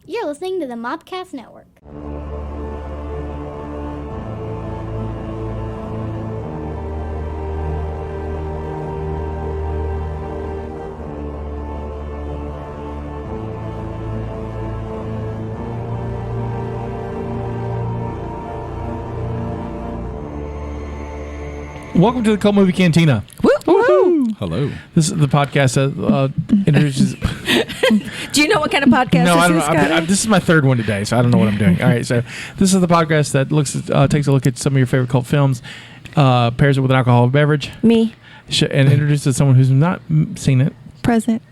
You're listening to the Mobcast Network. Welcome to the Cult Movie Cantina. Woo-hoo. Hello. This is the podcast that introduces... Do you know what kind of podcast No, I don't this is, know. Scotty? This is my third one today, so I don't know what I'm doing. All right, so this is the podcast that takes a look at some of your favorite cult films, pairs it with an alcoholic beverage, Me. and introduces someone who's not seen it, Present.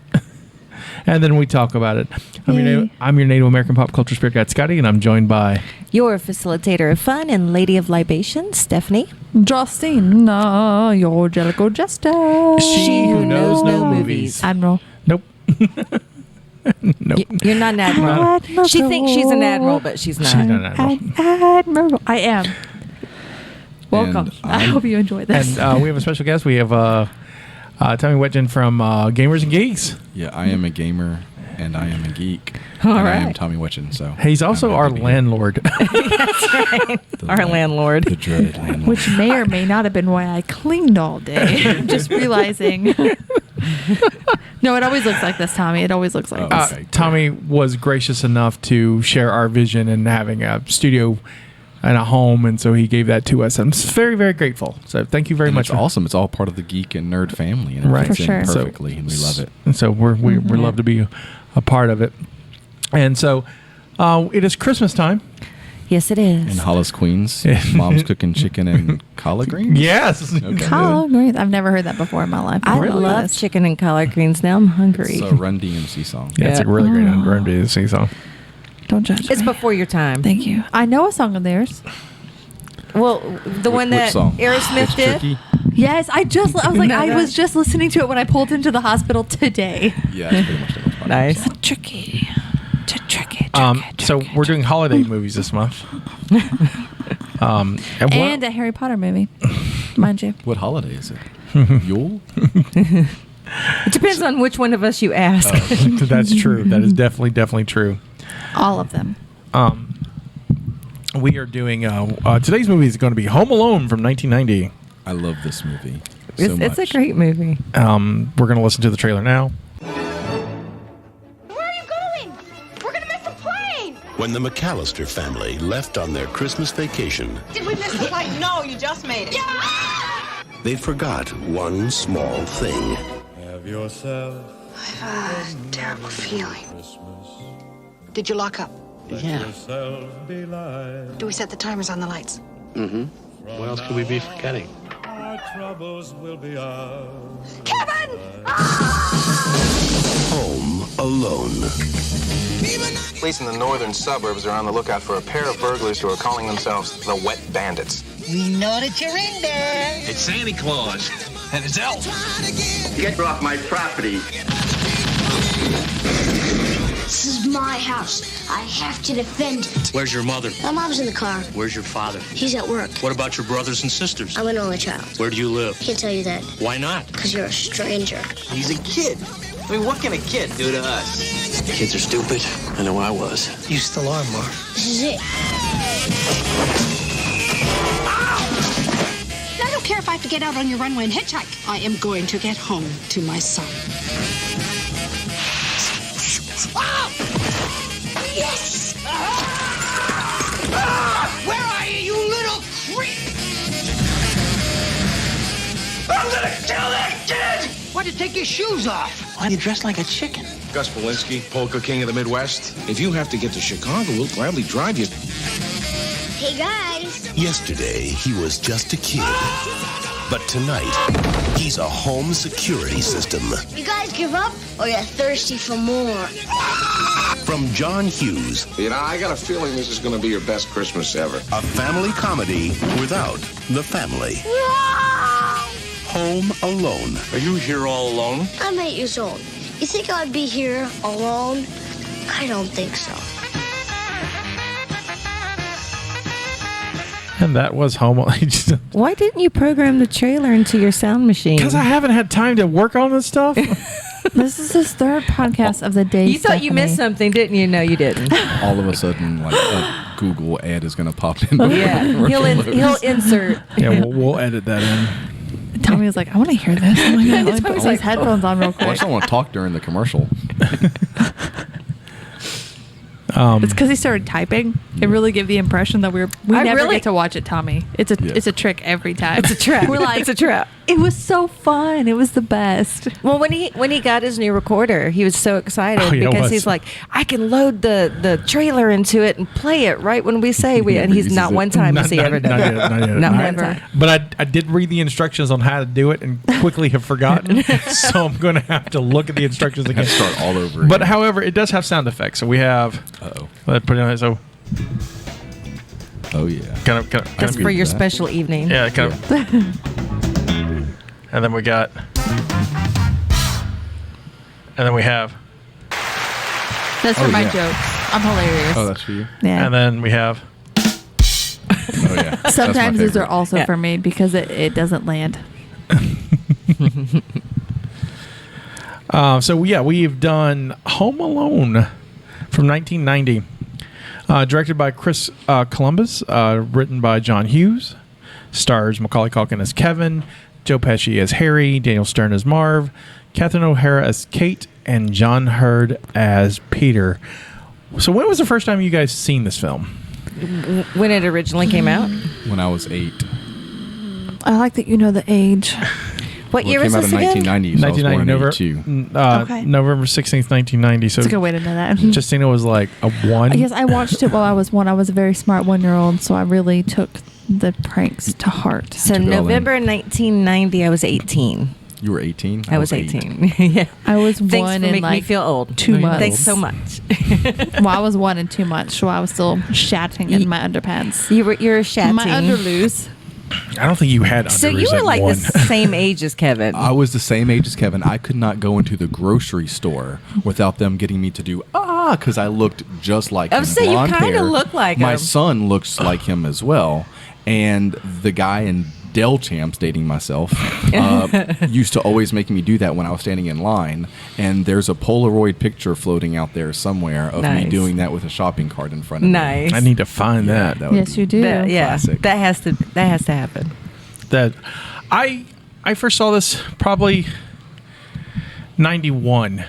and then we talk about it. I'm your Native American pop culture spirit guide, Scotty, and I'm joined by... Your facilitator of fun and lady of libation, Stephanie. Justina, your Jellicle Jester. She who knows no movies. Admiral. Nope. Nope. You're not an admiral. She thinks she's an admiral, but she's not. She's not an admiral. Admiral. I am. Welcome. And I hope you enjoy this. And we have a special guest. We have Tommy Wetjean from Gamers N Geeks. Yeah, I am a gamer and I am a geek. All and right. I am Tommy Wetjean, so He's also our landlord. That's right. Our landlord. The dreaded landlord. Which may or may not have been why I cleaned all day. I'm just realizing. No, it always looks like this, Tommy. It always looks like this. Okay, Tommy was gracious enough to share our vision in having a studio and a home, and so he gave that to us. I'm very, very grateful. So thank you very much. It's awesome. It's all part of the geek and nerd family, and it Right. fits For in sure. perfectly, and we love it. And so we love to be a part of it. And so it is Christmas time. Yes, it is. In Hollis, Queens, mom's cooking chicken and collard greens. Yes. Okay. Collard greens. I've never heard that before in my life. I Really? love Yes. chicken and collard greens. Now I'm hungry. It's a Run DMC song. Yeah, it's a really great Run DMC song. Don't judge It's me. before your time. Thank you. I know a song of theirs. Well, the one Which that song? Aerosmith It's did. tricky. Yes, I was like, Know I that? was just listening to it when I pulled into the hospital today. Yeah, it's pretty much the most popular Nice. song. Tricky. Tricky. So we're doing holiday movies this month. And a Harry Potter movie, mind you. What holiday is it? Yule? It depends on which one of us you ask. That's true. That is definitely true. All of them. We are doing today's movie is going to be Home Alone from 1990. I love this movie so much. It's a great movie. We're going to listen to the trailer now. Where are you going? We're gonna miss the plane! When the McAllister family left on their Christmas vacation, Did we miss the flight? No, you just made it. they forgot one small thing. Have yourself A terrible feeling. Did you lock up? yourself be light. Do we set the timers on the lights? What else could we be forgetting? Our troubles will be ours. Kevin! Home Alone. Police in the northern suburbs are on the lookout for a pair of burglars who are calling themselves the Wet Bandits. We know that you're in there. It's Santa Claus and it's Elf. Get off my property. This is my house. I have to defend it. Where's your mother? My mom's in the car. Where's your father? He's at work. What about your brothers and sisters? I'm an only child. Where do you live? Can't tell you that. Why not? Because you're a stranger. He's a kid. I mean, what can a kid do to us? Kids are stupid. I know I was. You still are, Mark. This is it. I don't care if I have to get out on your runway and hitchhike. I am going to get home to my son. Yes! Where are you, you little creep? I'm gonna kill that kid! Why'd you take your shoes off? Why do you dress like a chicken? Gus Polinski, Polka King of the Midwest. If you have to get to Chicago, we'll gladly drive you. Hey, guys. Yesterday, he was just a kid. But tonight, he's a home security system. You guys give up or you're thirsty for more? From John Hughes, You know, I got a feeling this is going to be your best Christmas ever. a family comedy without the family. Home Alone. Are you here all alone? I'm 8 years old. You think I'd be here alone? I don't think so. And that was Home Alone. Why didn't you program the trailer into your sound machine? Because I haven't had time to work on this stuff. This is his third podcast of the day. You thought you missed something, didn't you? No, you didn't. All of a sudden, like a Google ad is going to pop in. Yeah, he'll insert. Yeah, we'll edit that in. Tommy was like, I want to hear this. Oh my God, let me put these headphones on real I quick. just don't want to talk during the commercial. It's because he started typing. It really gave the impression that we never get to watch it, Tommy. It's a trick every time. It's a trap. We're like, it's a trap. It was so fun. It was the best. Well, when he got his new recorder, he was so excited because he's like, I can load the trailer into it and play it right when we say we. And he's not one time has he ever done that. Not one time. But I did read the instructions on how to do it and quickly have forgotten. So I'm going to have to look at the instructions again. Start all over. But however, it does have sound effects. So we have. Let's put it on. So. Oh yeah. Kind of Just for your special evening. Yeah. Kind of. And then we got. And then we have. That's for my jokes. I'm hilarious. Oh, that's for you. Yeah. And then we have. Oh yeah. Sometimes these are also for me because it doesn't land. So yeah, we've done Home Alone from 1990, directed by Chris Columbus, written by John Hughes, stars Macaulay Culkin as Kevin, Joe Pesci as Harry, Daniel Stern as Marv, Catherine O'Hara as Kate, and John Hurd as Peter. So when was the first time you guys seen this film? When it originally came out? When I was 8. I like that you know the age. What year was this again? It came out in 1990, so I was born in 82. Okay. November 16th, 1990. So That's a good way to know that. Justina was like a 1. I guess I watched it while I was 1. I was a very smart 1-year-old, so I really took the pranks to heart. So November 1990, I was 18. You were 18? I was 18. Yeah. I was Thanks 1 for and making like me feel old. 2 months. Thanks so much. Well, I was 1 and 2 months, so I was still shatting in my underpants. You're shatting. My underloos. I don't think you had underoos. So you were at like 1. the same age as Kevin. I was the same age as Kevin. I could not go into the grocery store without them getting me to do because I looked just like him. I was saying you kind of look like him. My son looks like him as well, and the guy in Dell Champs, dating myself, used to always make me do that when I was standing in line. And there's a Polaroid picture floating out there somewhere of me doing that with a shopping cart in front of me. I need to find that. Yes, you do. Classic. That has to happen. That I first saw this probably 91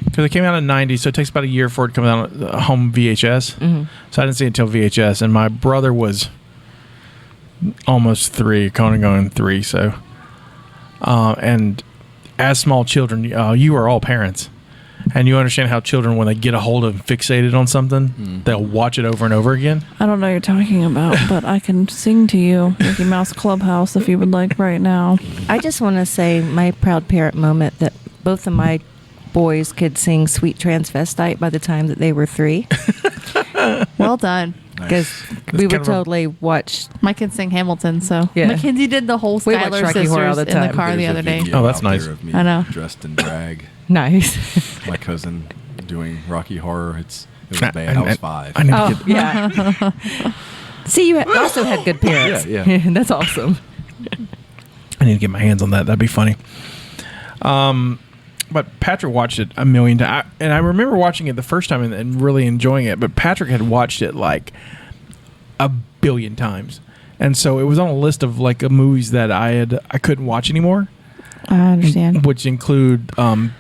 because it came out in 90, so it takes about a year for it to come out on home VHS. Mm-hmm. So I didn't see it until VHS, and my brother was almost 3, going 3. So, and as small children, you are all parents, and you understand how children, when they get a hold of and fixated on something, they'll watch it over and over again. I don't know what you're talking about, but I can sing to you Mickey Mouse Clubhouse if you would like right now. I just want to say my proud parent moment that both of my boys could sing Sweet Transvestite by the time that they were 3. Well done. Because we would totally watch. My kids sing Hamilton, so yeah. Mackenzie did the whole Skylar Sisters in the car the other day. Oh, that's nice. Of me I know. Dressed in drag. Nice. My cousin doing Rocky Horror. It was bad. I was 5. I need to get yeah. See, you also had good parents. Yeah. That's awesome. I need to get my hands on that. That'd be funny. But Patrick watched it a million times. And I remember watching it the first time and really enjoying it. But Patrick had watched it like a billion times. And so it was on a list of like movies that I couldn't watch anymore. I understand. Which include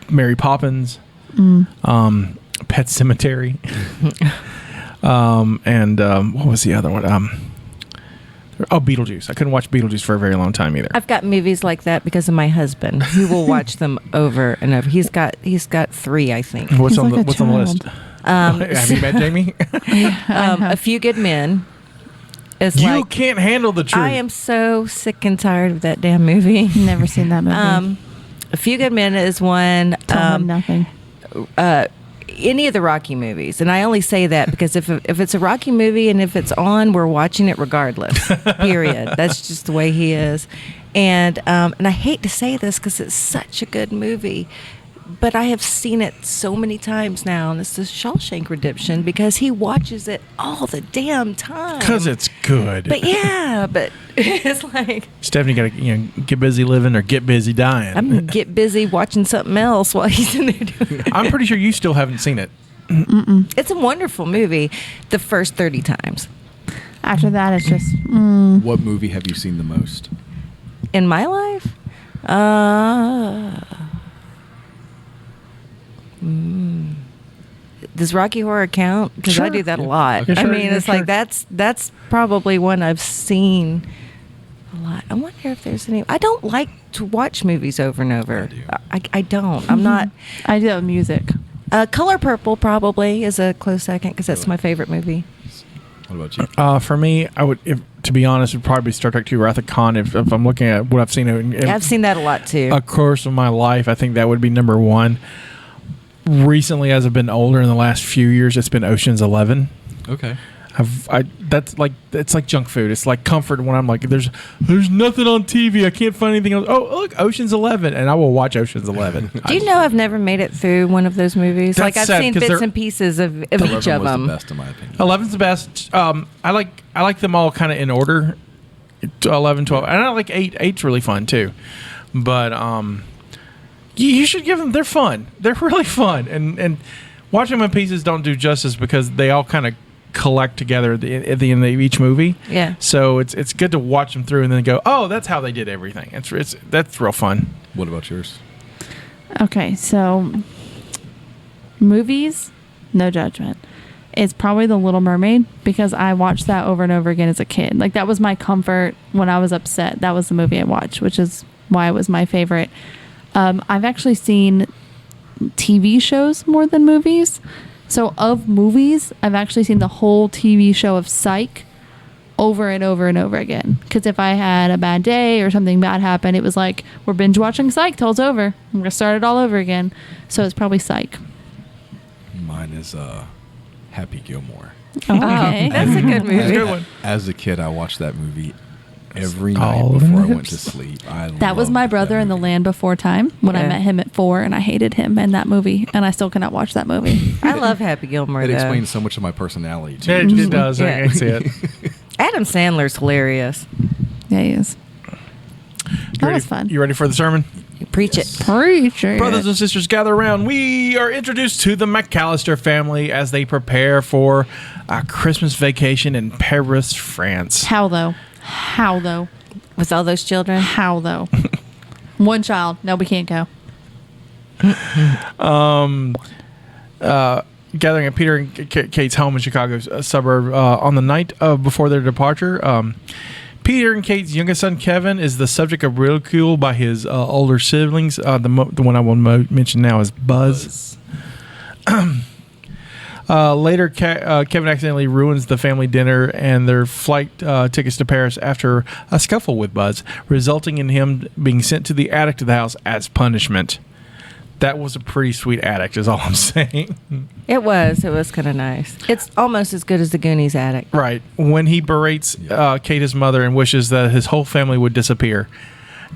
Mary Poppins, Pet Cemetery, and what was the other one? Beetlejuice. I couldn't watch Beetlejuice for a very long time either. I've got movies like that because of my husband. He will watch them over and over. He's got 3, I think. What's on the list? Have you met Jamie? A Few Good Men. You can't handle the truth. I am so sick and tired of that damn movie. Never seen that movie. A Few Good Men is one. Tell him nothing. Any of the Rocky movies, and I only say that because if it's a Rocky movie and if it's on, we're watching it regardless. Period. That's just the way he is, and I hate to say this because it's such a good movie. but I have seen it so many times now, and it's the Shawshank Redemption because he watches it all the damn time. Because it's good. But it's like Stephanie got to get busy living or get busy dying. I'm gonna get busy watching something else while he's in there doing that. I'm pretty sure you still haven't seen it. Mm-mm. It's a wonderful movie. The first 30 times. After that, it's just. What movie have you seen the most? In my life? Does Rocky Horror count? Because I do that a lot. Yeah, sure, I mean, it's like that's probably one I've seen a lot. I wonder if there's any. I don't like to watch movies over and over. I don't. I'm not. I do music. Color Purple probably is a close second because that's my favorite movie. What about you? For me, I would, to be honest, it would probably be Star Trek II: Wrath of Khan. If I'm looking at what I've seen, I've seen that a lot too. A course of my life, I think that would be number one. Recently, as I've been older in the last few years, it's been Ocean's 11. Okay. It's like junk food. It's like comfort when I'm like, there's nothing on TV. I can't find anything else. Oh, look, Ocean's 11, and I will watch Ocean's 11. Do you know I've never made it through one of those movies? That's Like I've sad, seen 'cause bits and pieces of each of them. The best, in my opinion. 11's the best. I like them all kind of in order. 11, 12, and I like 8. 8's really fun too. But you should give them. They're fun. They're really fun, and watching them in pieces don't do justice because they all kind of collect together at the end of each movie. Yeah. So it's good to watch them through and then go, oh, that's how they did everything. That's real fun. What about yours? Okay, so movies, no judgment. It's probably The Little Mermaid because I watched that over and over again as a kid. Like that was my comfort when I was upset. That was the movie I watched, which is why it was my favorite. I've actually seen TV shows more than movies. So of movies, I've actually seen the whole TV show of Psych over and over and over again. Because if I had a bad day or something bad happened, it was like, we're binge watching Psych till it's over. I'm going to start it all over again. So it's probably Psych. Mine is Happy Gilmore. Okay. That's a good movie. That's a good one. As a kid, I watched that movie every night before I went to sleep. That was my brother in The Land Before Time when I met him at 4, and I hated him in that movie, and I still cannot watch that movie. I love Happy Gilmore. It though. explains so much of my personality too. It does. Yeah. I can see it. Adam Sandler's hilarious. Yeah, he is. That was fun. You ready for the sermon? You preach it. Preach it. Brothers and sisters, gather around. We are introduced to the McAllister family as they prepare for a Christmas vacation in Paris, France. How though? How though? With all those children? How though? One child. No, we can't go. Gathering at Peter and Kate's home in Chicago's suburb on the night before their departure. Peter and Kate's youngest son, Kevin, is the subject of ridicule by his older siblings. The one I will mention now is Buzz. Later, Kevin accidentally ruins the family dinner and their flight tickets to Paris after a scuffle with Buzz, resulting in him being sent to the attic of the house as punishment. That was a pretty sweet attic, is all I'm saying. It was. It was kind of nice. It's almost as good as the Goonies attic. Right. When he berates Kate, his mother, and wishes that his whole family would disappear.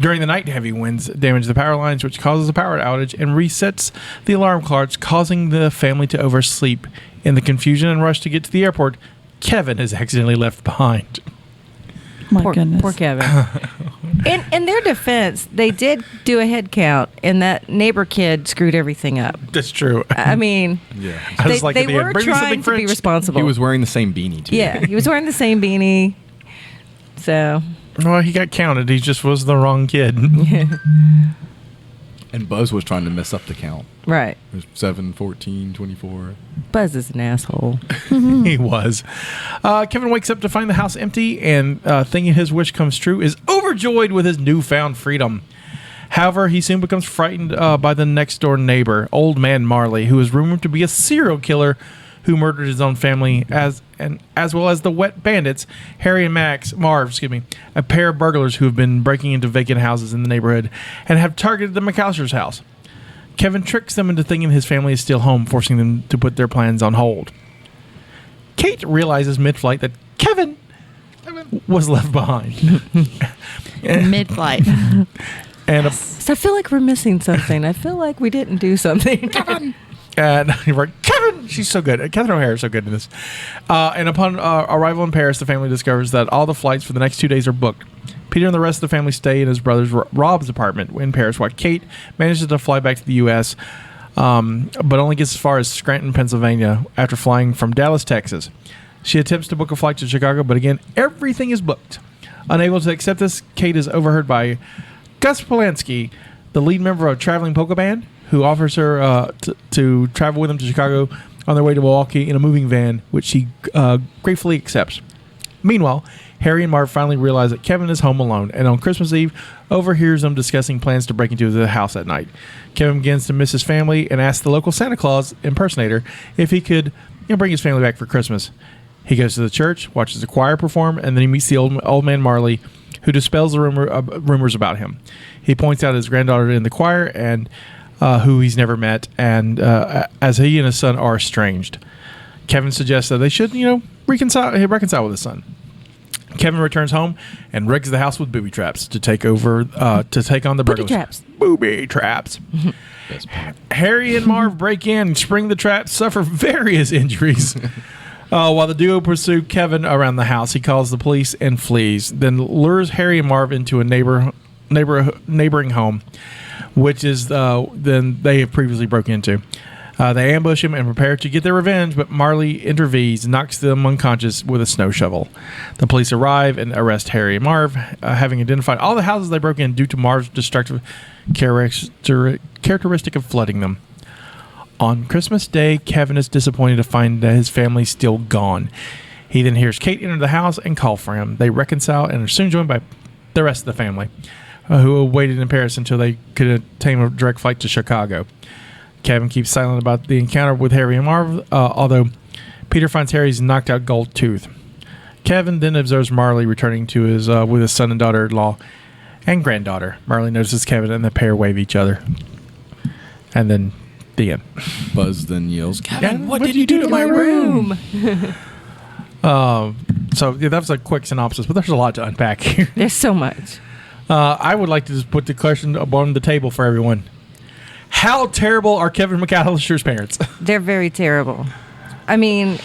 During the night, heavy winds damage the power lines, which causes a power outage and resets the alarm clocks, causing the family to oversleep. In the confusion and rush to get to the airport, Kevin is accidentally left behind. My goodness. Poor Kevin. In their defense, they did do a head count, and that neighbor kid screwed everything up. That's true. I mean, they were trying to be responsible. He was wearing the same beanie, too. Yeah, he was wearing the same beanie. So. Well, he got counted. He just was the wrong kid. And Buzz was trying to mess up the count. Right. It was 7, 14, 24. Buzz is an asshole. He was. Kevin wakes up to find the house empty and, thinking his wish comes true, is overjoyed with his newfound freedom. However, he soon becomes frightened by the next-door neighbor, Old Man Marley, who is rumored to be a serial killer who murdered his own family, as well as the Wet Bandits, Harry and Marv, a pair of burglars who have been breaking into vacant houses in the neighborhood and have targeted the McAllister's house. Kevin tricks them into thinking his family is still home, forcing them to put their plans on hold. Kate realizes mid-flight that Kevin was left behind. Mid-flight. And So I feel like we're missing something. I feel like we didn't do something. Kevin! And Kevin! She's so good. Catherine O'Hara is so good in this. And upon arrival in Paris, the family discovers that all the flights for the next 2 days are booked. Peter and the rest of the family stay in his brother Rob's apartment in Paris, while Kate manages to fly back to the U.S., but only gets as far as Scranton, Pennsylvania, after flying from Dallas, Texas. She attempts to book a flight to Chicago, but again, everything is booked. Unable to accept this, Kate is overheard by Gus Polanski, the lead member of a traveling polka band, who offers her to travel with him to Chicago on their way to Milwaukee in a moving van, which she gratefully accepts. Meanwhile, Harry and Marv finally realize that Kevin is home alone, and on Christmas Eve, overhears them discussing plans to break into the house at night. Kevin begins to miss his family and asks the local Santa Claus impersonator if he could bring his family back for Christmas. He goes to the church, watches the choir perform, and then he meets the old man Marley, who dispels the rumors about him. He points out his granddaughter in the choir, and who he's never met, and as he and his son are estranged. Kevin suggests that they should, reconcile with his son. Kevin returns home and rigs the house with booby traps to take on the burglars. Booby traps. Harry and Marv break in, spring the traps, suffer various injuries. While the duo pursue Kevin around the house, he calls the police and flees, then lures Harry and Marv into a neighboring home, which is then they have previously broken into. They ambush him and prepare to get their revenge, but Marley intervenes and knocks them unconscious with a snow shovel. The police arrive and arrest Harry and Marv, having identified all the houses they broke in due to Marv's destructive characteristic of flooding them. On Christmas Day, Kevin is disappointed to find that his family is still gone. He then hears Kate enter the house and call for him. They reconcile and are soon joined by the rest of the family, who waited in Paris until they could obtain a direct flight to Chicago. Kevin keeps silent about the encounter with Harry and Marv, although Peter finds Harry's knocked out gold tooth. Kevin then observes Marley returning to his with his son and daughter-in-law and granddaughter. Marley notices Kevin and the pair wave each other. And then the end. Buzz then yells, Kevin, what did you do to my room? So that was a quick synopsis, but there's a lot to unpack here. There's so much. I would like to just put the question on the table for everyone. How terrible are Kevin McAllister's parents? They're very terrible. I mean,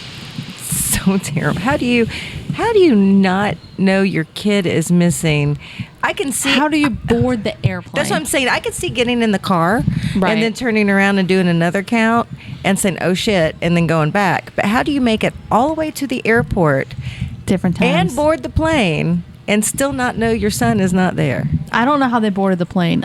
so terrible. How do you not know your kid is missing? I can see. How do you board the airplane? That's what I'm saying. I could see getting in the car Right. and then turning around and doing another count and saying, "Oh shit," and then going back. But how do you make it all the way to the airport, different times, and board the plane and still not know your son is not there? I don't know how they boarded the plane.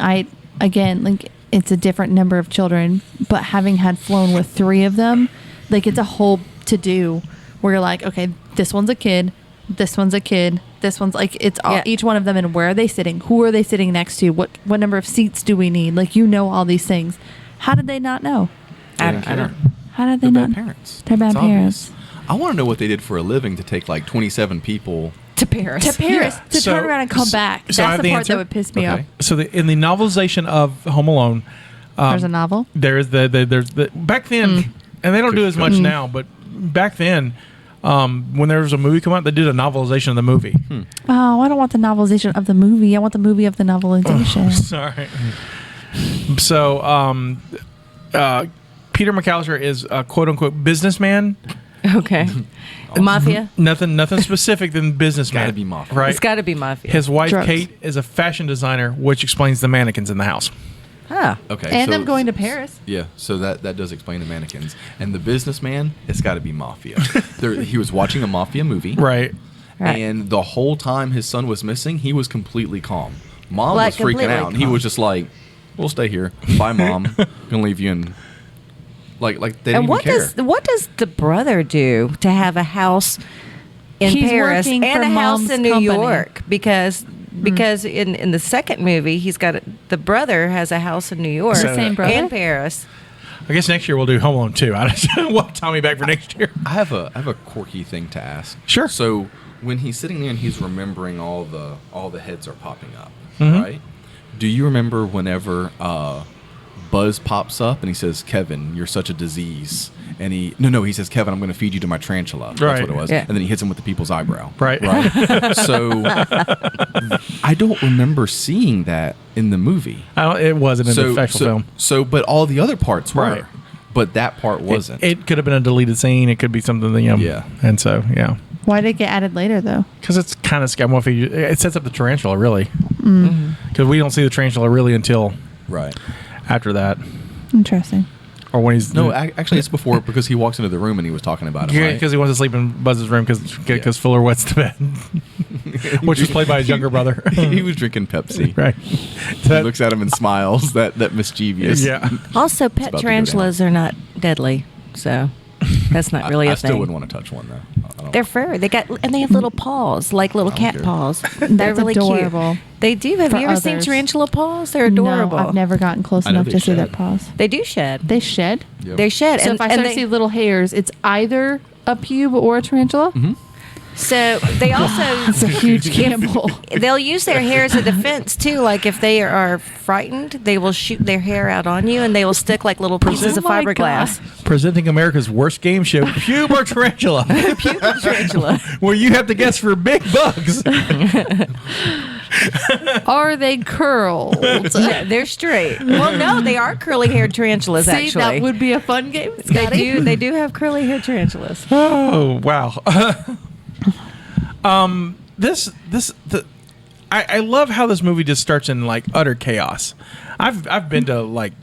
It's a different number of children, but having had flown with 3 of them, it's a whole to do where you're like, okay, this one's a kid, this one's a kid, this one's it's all, each one of them, and where are they sitting? Who are they sitting next to? What number of seats do we need? All these things. How did they not know? I don't. How did they not? Bad parents. They're bad parents. I want to know what they did for a living to take 27 people to Paris. To turn around and come back. So That's the part that would piss me off. So in the novelization of Home Alone, there's a novel. There's the back then, and they don't do as much now, but back then, when there was a movie come out, they did a novelization of the movie. Oh, I don't want the novelization of the movie. I want the movie of the novelization. Sorry. So, Peter McAllister is a quote unquote businessman. Okay. Mafia? Nothing specific than businessman. It's got to be mafia. Right? It's got to be mafia. His wife, Drugs. Kate, is a fashion designer, which explains the mannequins in the house. Ah. Okay. And them going to Paris. Yeah, so that does explain the mannequins. And the businessman, it's got to be mafia. He was watching a mafia movie. Right. And the whole time his son was missing, he was completely calm. Mom Like, was freaking completely out. And he calm. was just like, we'll stay here. Bye, Mom. Gonna leave you in. Like they didn't even care. What does the brother do to have a house in He's Paris working and for a house Mom's in New company. York? Because in the second movie, he's got the brother has a house in New York The same brother? and Paris. I guess next year we'll do Home Alone 2. I just want Tommy back for next year. I have a quirky thing to ask. Sure. So when he's sitting there and he's remembering all the heads are popping up, Mm-hmm. right? Do you remember whenever Buzz pops up and he says, "Kevin, you're such a disease." And he says, "Kevin, I'm going to feed you to my tarantula." That's what it was. Yeah. And then he hits him with the people's eyebrow. Right. So I don't remember seeing that in the movie. It wasn't in the actual film. So, but all the other parts were. Right. But that part wasn't. It could have been a deleted scene. It could be something that, Yeah. And so, yeah. Why did it get added later, though? Because it's kind of scary. It sets up the tarantula, really. Because we don't see the tarantula really until after that. Interesting. Or when he's... No, actually, it's before, because he walks into the room and he was talking about it, Yeah, right? because he wants to sleep in Buzz's room because Fuller wets the bed. Which was played by his younger brother. He was drinking Pepsi. Right. He looks at him and smiles, that mischievous. Yeah. Also, pet tarantulas are not deadly, so that's not really I a thing. still wouldn't want to touch one, though. They're furry. They have little paws, like little cat care. paws. They're That's really adorable. cute. They do. Have For you ever seen others. tarantula paws? They're adorable. No, I've never gotten close I know enough they to see their shed. paws. They do shed. They shed? Yep. They shed. So and, if I and start they, to see little hairs, it's either a pube or a tarantula? Mm-hmm. So they also It's a huge gamble. they'll use their hair as a defense too. Like if they are frightened, they will shoot their hair out on you, and they will stick like little pieces of Oh my fiberglass. Presenting America's worst game show, Pube or Tarantula. Pube tarantula. Where you have to guess for big bugs. Are they curled? Yeah, they're straight. Well, no, they are curly-haired tarantulas. See, actually, that would be a fun game, they Scotty. do. They do have curly-haired tarantulas. Oh, wow. I love how this movie just starts in like utter chaos. I've been to like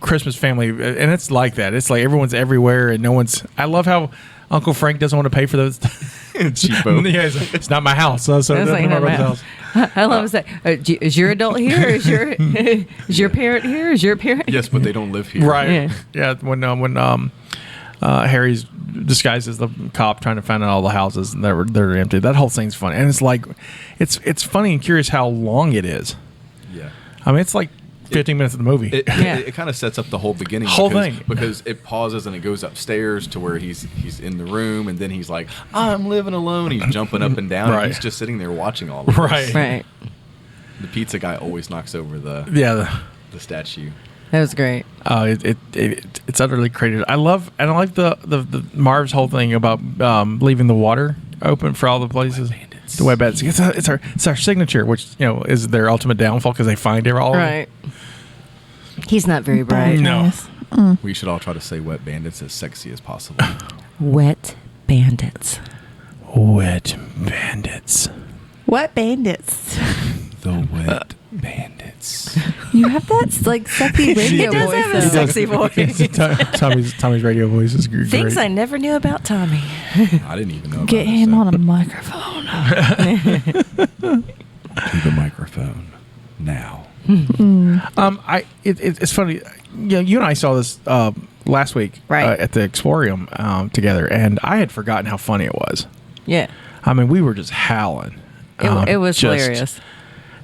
Christmas family, and it's like that. It's like everyone's everywhere and no one's. I love how Uncle Frank doesn't want to pay for those. Cheapo. Yeah, it's not my house, so it's not my brother's house. I love that. Is your adult here? Is your parent here? Is your parent? Yes, but they don't live here. Right. Yeah. When Harry's disguised as the cop trying to find out all the houses and they're empty. That whole thing's funny, and it's like it's funny and curious how long it is. Yeah. I mean, it's like 15 minutes of the movie. It kind of sets up the whole beginning. Because it pauses and it goes upstairs to where he's in the room, and then he's like, "I'm living alone." He's jumping up and down. Right. And he's just sitting there watching all of this. Right. The pizza guy always knocks over the statue. That was great. It's utterly creative. I like the Marv's whole thing about leaving the water open for all the places. The Wet Bandits. It's our signature, which is their ultimate downfall because they find it all. Right. He's not very bright. No. We should all try to say Wet Bandits as sexy as possible. Wet Bandits. Wet Bandits. What bandits? The Wet Bandits. You have that like sexy radio He does voice. have a though. sexy voice. Tommy's radio voice is great. Things I never knew about Tommy. I didn't even know about Get him on a microphone. To the microphone now. It's funny. You and I saw this last week at the Exporium together, and I had forgotten how funny it was. Yeah. I mean, we were just howling. It was hilarious.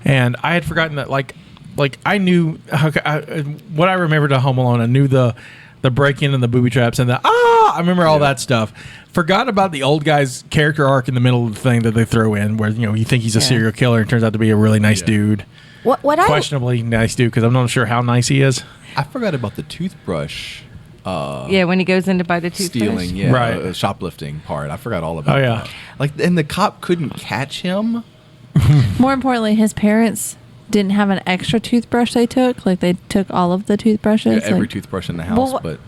And I had forgotten that, like I knew what I remembered of Home Alone. I knew the break-in and the booby traps and I remember all that stuff. Forgot about the old guy's character arc in the middle of the thing that they throw in, where you think he's a serial killer and turns out to be a really nice dude. Questionably nice dude, because I'm not sure how nice he is. I forgot about the toothbrush. When he goes in to buy the toothbrush. Stealing, right. Shoplifting part. I forgot all about that. And the cop couldn't catch him. More importantly, his parents didn't have an extra toothbrush they took. Like, they took all of the toothbrushes. Every toothbrush in the house, but...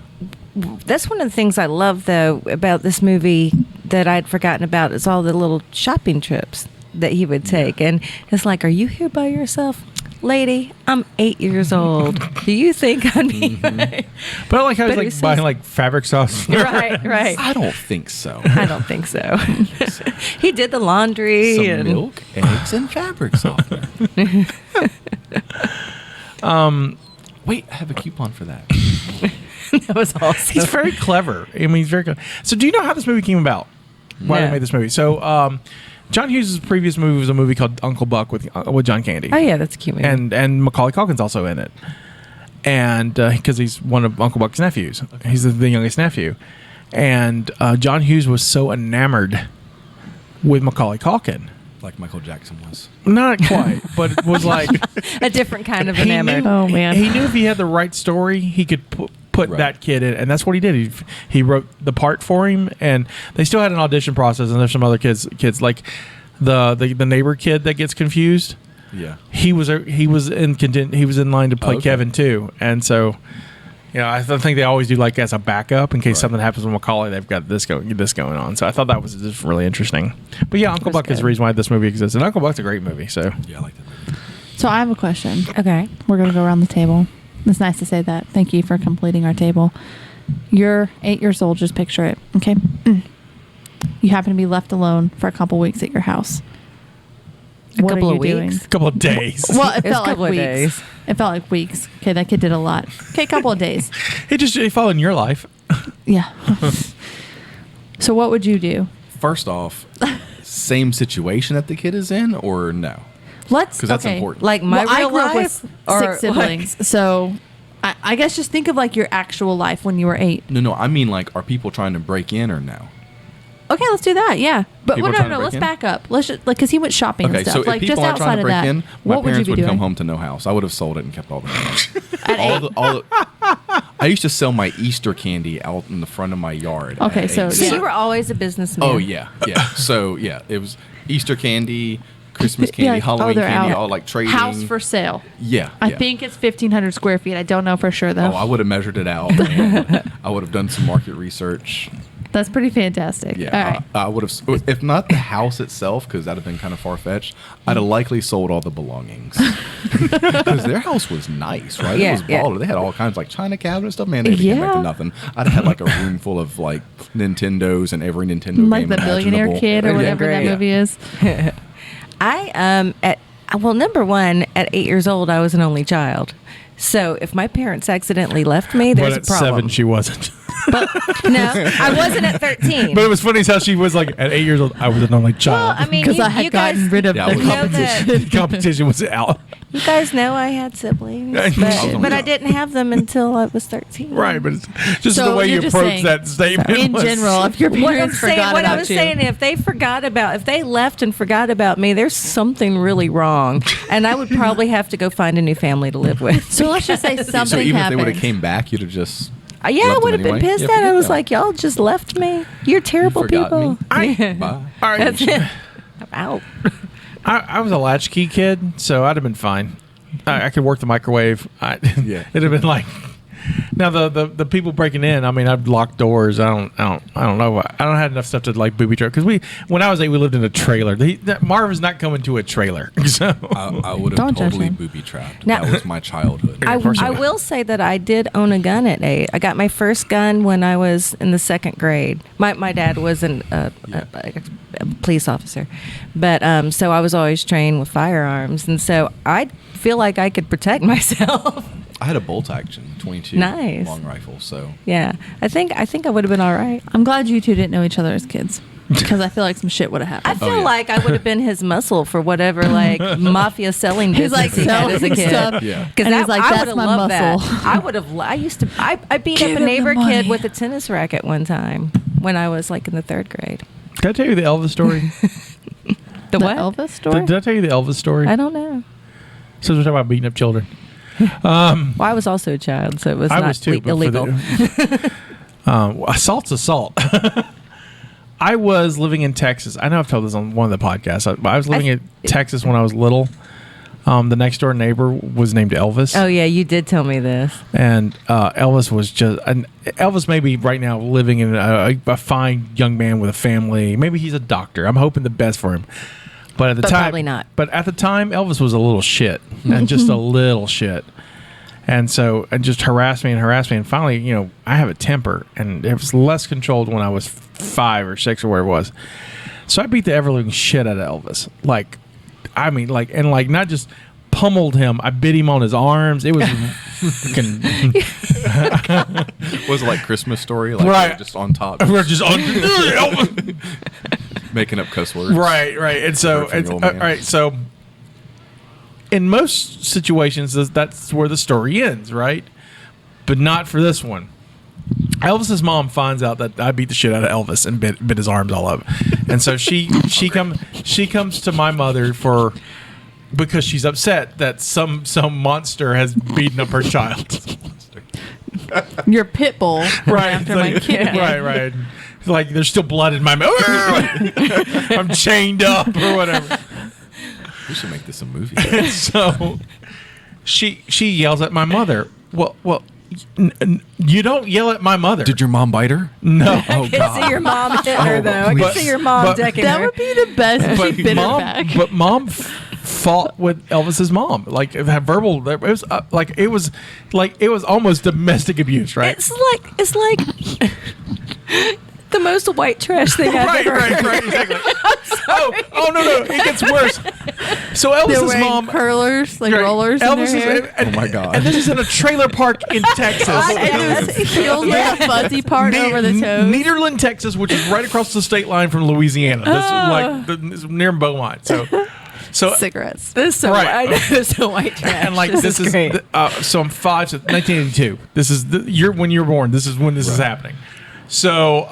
That's one of the things I love, though, about this movie that I'd forgotten about is all the little shopping trips that he would take. And it's like, are you here by yourself? Lady, I'm 8 years old. Do you think I'd be... But I like how he's buying like fabric sauce. Right. I don't think so. I don't think so. He did the laundry. Some milk, eggs, and fabric softener. Wait, I have a coupon for that. That was awesome. He's very clever. I mean, he's very clever. So do you know how this movie came about? Why they made this movie? So John Hughes' previous movie was a movie called Uncle Buck with John Candy. Oh, yeah, that's a cute movie. And Macaulay Culkin's also in it. And because he's one of Uncle Buck's nephews. Okay. He's the youngest nephew. And John Hughes was so enamored with Macaulay Culkin Like Michael Jackson was. Not quite, but it was like a different kind of he enamored. knew, Oh, man. He knew if he had the right story, he could put Right. that kid in, and that's what he did. He wrote the part for him, and they still had an audition process. And there's some other kids like the neighbor kid that gets confused. Yeah. He was in line to play okay. Kevin too, and so. I think they always do like as a backup in case something happens with Macaulay. They've got this going on. So I thought that was just really interesting. But yeah, Uncle Buck is the reason why this movie exists, and Uncle Buck's a great movie. So Yeah, I like that movie. So I have a question. Okay. We're going to go around the table. It's nice to say that. Thank you for completing our table. You're 8 years old. Just picture it. Okay. You happen to be left alone for a couple weeks at your house. What couple are of you weeks? doing? couple of days. Well, it It was felt a like couple of weeks. days. It felt like weeks. Okay, that kid did a lot. Okay, couple of days. he followed in your life. Yeah. So what would you do? First off, same situation that the kid is in, or no? Let's Because that's okay. important. Like my I real grew up life, with or 6 siblings, so I guess just think of like your actual life when you were 8. No, I mean like, are people trying to break in or no? Okay, let's do that. Yeah, but People no, trying to no, break let's in? back up. Let's just because he went shopping Okay, and stuff. so if Like people just are outside trying to of break that, in, my what would you parents be would doing? come home to no house. I would have sold it and kept all the money. At 8. I used to sell my Easter candy out in the front of my yard. Okay, at so 8. So yeah. you were always a businessman. Oh yeah. So yeah, it was Easter candy, Christmas candy, Yeah, Halloween they're candy, out. all like trading. House for sale. Yeah. I yeah. think it's 1,500 square feet. I don't know for sure though. Oh, I would have measured it out. And I would have done some market research. That's pretty fantastic. Yeah, All right. I would have. If not the house itself, because that'd have been kind of far fetched. I'd have likely sold all the belongings because their house was nice, right? Yeah, it was yeah. baller. They had all kinds of like china cabinet stuff. Man, they didn't come back to nothing. I'd have had like a room full of like Nintendos and every Nintendo Like game the Billionaire imaginable. Kid or Yeah, whatever that great. movie is. Number one, at 8 years old, I was an only child. So if my parents accidentally left me, there's But a at problem. 7, she wasn't. But no, I wasn't at 13. But it was funny how she was like at 8 years old. I was an only Well, child. I mean, Because you, I had you guys, gotten rid of Yeah, the I was- know that the competition was out. you guys know I had siblings, I know. but I didn't have them until I was 13. Right, but it's just So the way you you're just approach saying, that statement. In was- general, if your What I'm parents saying, forgot what I about was you. saying, if they left and forgot about me, there's something really wrong, and I would probably have to go find a new family to live with. So let's just say something So even if they would happened. have came back, you'd have just. Yeah, I left would have them been anyway? pissed Yeah, at it. I forget was that. like, y'all just left me. You're terrible forgot people. me. Bye. All right. That's it. I'm out. I was a latchkey kid, so I'd have been fine. I could work the microwave. Yeah. It'd have been like. Now the people breaking in. I mean, I'd lock doors. I don't know. I don't have enough stuff to like booby trap because when I was 8, we lived in a trailer. Marvin's not coming to a trailer, so I would have Don't judge totally him. booby trapped. Now- That was my childhood. I will say that I did own a gun at 8. I got my first gun when I was in the 2nd grade. My dad was a police officer, but so I was always trained with firearms, and so I feel like I could protect myself. I had a bolt action 22 Nice. long rifle, so Yeah, I think I would have been all right. I'm glad you two didn't know each other as kids because I feel like some shit would have I happened. feel yeah. like I would have been his muscle for whatever like mafia selling He's business like he had as a selling kid. stuff. Yeah. Because And he's like, I "That's would have my loved that. muscle." I would have. I beat Give up a him the neighbor money. kid with a tennis racket one time when I was like in the 3rd grade. Did I tell you the Elvis story? The what? Elvis story? Did I tell you the Elvis story? I don't know. So we're talking about beating up children. Well, I was also a child, so it was I not was too. but for illegal. assault's assault. I was living in Texas. I know I've told this on one of the podcasts. I was living in Texas when I was little. The next door neighbor was named Elvis. Oh yeah, you did tell me this. And Elvis was just Elvis may be right now living in a fine young man with a family. Maybe he's a doctor. I'm hoping the best for him. But at the time, probably not. But at the time, Elvis was a little shit, and just a little shit. And so, and just harassed me. And finally, I have a temper, and it was less controlled when I was 5 or 6 or where it was. So I beat the ever living shit out of Elvis. Not just pummeled him. I bit him on his arms. It was fucking. was it like Christmas Story? Like Right. just on top. We're just on. Making up cuss words. Right. And so, Hurting your old man. all right. So, in most situations, that's where the story ends, right? But not for this one. Elvis's mom finds out that I beat the shit out of Elvis and bit his arms all up, and so she comes to my mother because she's upset that some monster has beaten up her child. Your pit bull Right, after my kid. right. Like there's still blood in my mouth. I'm chained up or whatever. We should make this a movie. So she yells at my mother. Well, you don't yell at my mother. Did your mom bite her? No. I can see your mom hitting her, though. I can see your mom decking That her. would be the best if she bit her back. But mom fought with Elvis's mom. Like had verbal. It was almost domestic abuse, right? It's like the most white trash thing I've ever heard. Right, exactly. Oh no, it gets worse. So Elvis's mom curlers, like right, rollers in their hair. Oh my God. And this is in a trailer park in Texas. It feels like a fuzzy part over the toes. Nederland, Texas, which is right across the state line from Louisiana. It's near Beaumont. So cigarettes. This is so right. I know it's so white trash. And like this is great. so I'm 5, so 1982. This is the year when you were born. This is when this is happening. So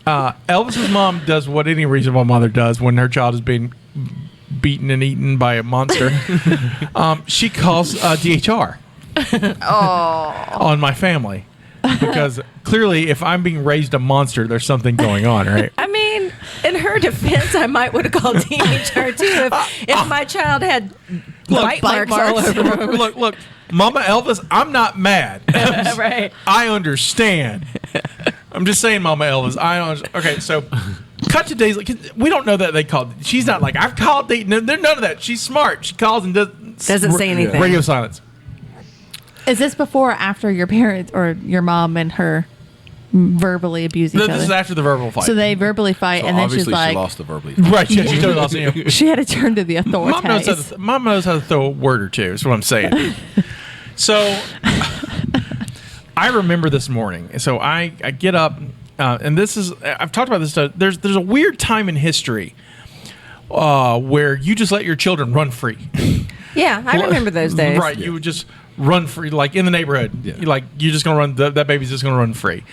Elvis's mom does what any reasonable mother does when her child is being beaten and eaten by a monster. She calls DHR on my family because clearly, if I'm being raised a monster, there's something going on, right? I mean, in her defense, I might would have called DHR too if my child had bite marks all over her. Look, Mama Elvis, I'm not mad. Right. I understand. I'm just saying, Mama Elvis. Okay, so cut to days. We don't know that they called. She's not like I've called. There's none of that. She's smart. She calls and doesn't say anything. Radio silence. Is this before or after your parents or your mom and her verbally abuse each other? This is after the verbal fight. So they verbally fight, So and then she's obviously like, she lost the verbally. Right, she totally lost it. she had to turn to the authorities. Mom knows how to throw a word or two. Is what I'm saying. So I remember this morning. So I get up, and this is I've talked about this stuff. There's a weird time in history where you just let your children run free. Yeah, I remember those days. Right, you would just run free, like in the neighborhood. Yeah. You're just gonna run. That baby's just gonna run free.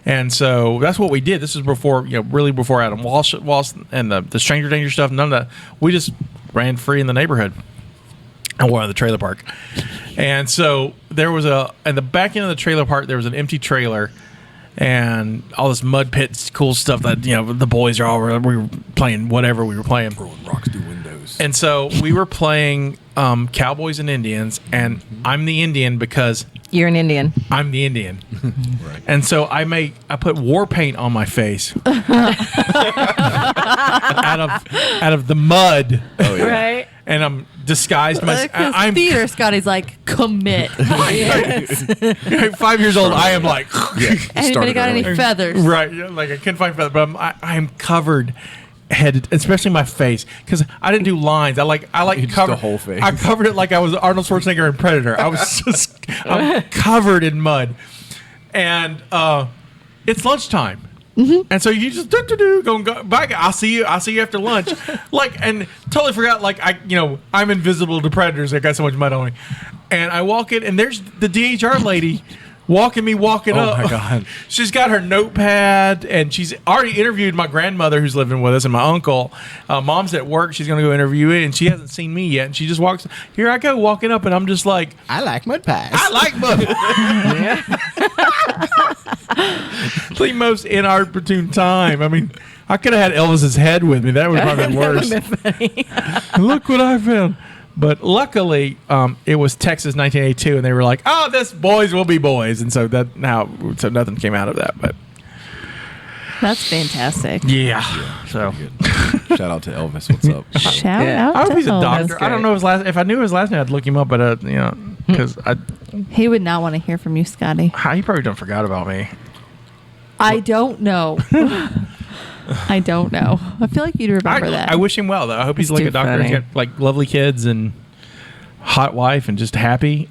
And so that's what we did. This is before, really before Adam Walsh and the stranger danger stuff. None of that. We just ran free in the neighborhood. And we're in the trailer park. And so there was in the back end of the trailer park, there was an empty trailer and all this mud pits, cool stuff that, the boys we were playing whatever we were playing. Throwing rocks through windows. And so we were playing Cowboys and Indians, and I'm the Indian because You're an Indian. I'm the Indian. Right. And so I put war paint on my face out of the mud. Oh yeah. Right? And I'm disguised I'm theater, Scotty's like, commit. 5 years old. I am like Anybody got any feathers? right. Like I can't find feathers, but I am covered head, especially my face, because I didn't do lines. I covered the whole face. I covered it like I was Arnold Schwarzenegger in Predator. I'm covered in mud, and it's lunchtime. Mm-hmm. And so you just go back. I'll see you after lunch. And totally forgot. I'm invisible to predators. I got so much mud on me. And I walk in, and there's the DHR lady walking up. Oh my God. She's got her notepad, and she's already interviewed my grandmother who's living with us and my uncle. Mom's at work. She's going to go interview it, and she hasn't seen me yet. And she just walks. Here I go walking up, and I'm just like, I like mud pies. I like mud. The most inopportune time. I mean, I could have had Elvis's head with me. That would have been worse. Look what I found. But luckily, it was Texas 1982, and they were like, "Oh, this boys will be boys," and so nothing came out of that. But That's fantastic. yeah. So Shout out to Elvis. What's up? Shout out I hope to he's a Elvis. doctor. I don't know his last. If I knew his last name, I'd look him up. But because He would not want to hear from you, Scotty. he probably done forgot about me. I don't know. I don't know. I feel like you'd remember that. I wish him well, though. I hope he's That's like a too doctor. funny. He's got like lovely kids and hot wife and just happy.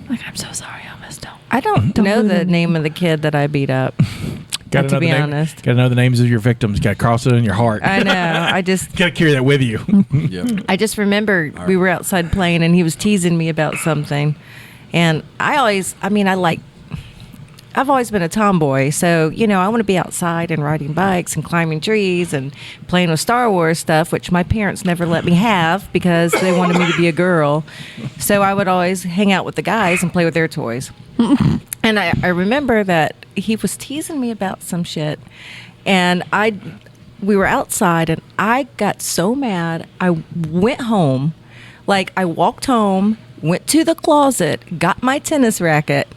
I'm so sorry, Elvis. I don't know the name of the kid that I beat up. Gotta to know be the name, honest. Gotta know the names of your victims. Gotta cross it in your heart. I know. I just Gotta carry that with you. Yep. I just remember we were outside playing and he was teasing me about something. And I I've always been a tomboy, so I want to be outside and riding bikes and climbing trees and playing with Star Wars stuff, which my parents never let me have because they wanted me to be a girl. So I would always hang out with the guys and play with their toys. And I remember that he was teasing me about some shit, and we were outside, and I got so mad. I went home, I walked home, went to the closet, got my tennis racket,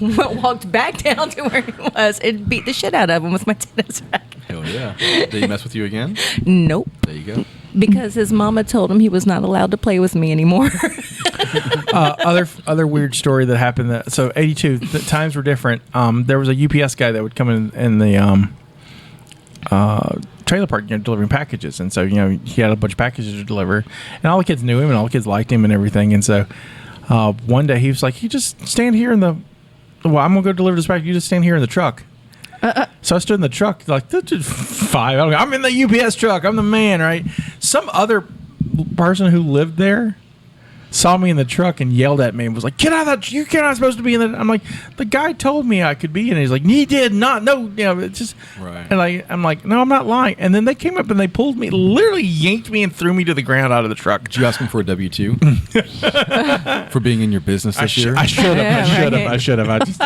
walked back down to where he was, and beat the shit out of him with my tennis racket. Hell yeah. Did he mess with you again? Nope. There you go. Because his mama told him he was not allowed to play with me anymore. Other weird story that happened. So 82, the times were different. There was a UPS guy that would come in the trailer park, delivering packages, and so he had a bunch of packages to deliver, and all the kids knew him, and all the kids liked him, and everything. And so one day he was like, "You just stand here in the. Well, I'm gonna go deliver this package. You just stand here in the truck." So I stood in the truck, like, five. I'm in the UPS truck. I'm the man, right? Some other person who lived there saw me in the truck and yelled at me and was like, "Get out of that! You're not supposed to be in the." I'm like, "The guy told me I could be in it." He's like, "He did not. No, it's just." Right. And I'm like, "No, I'm not lying." And then they came up and they pulled me, literally yanked me and threw me to the ground out of the truck. Did you ask him for a W-2 for being in your business this year? I should have. I should have. I just.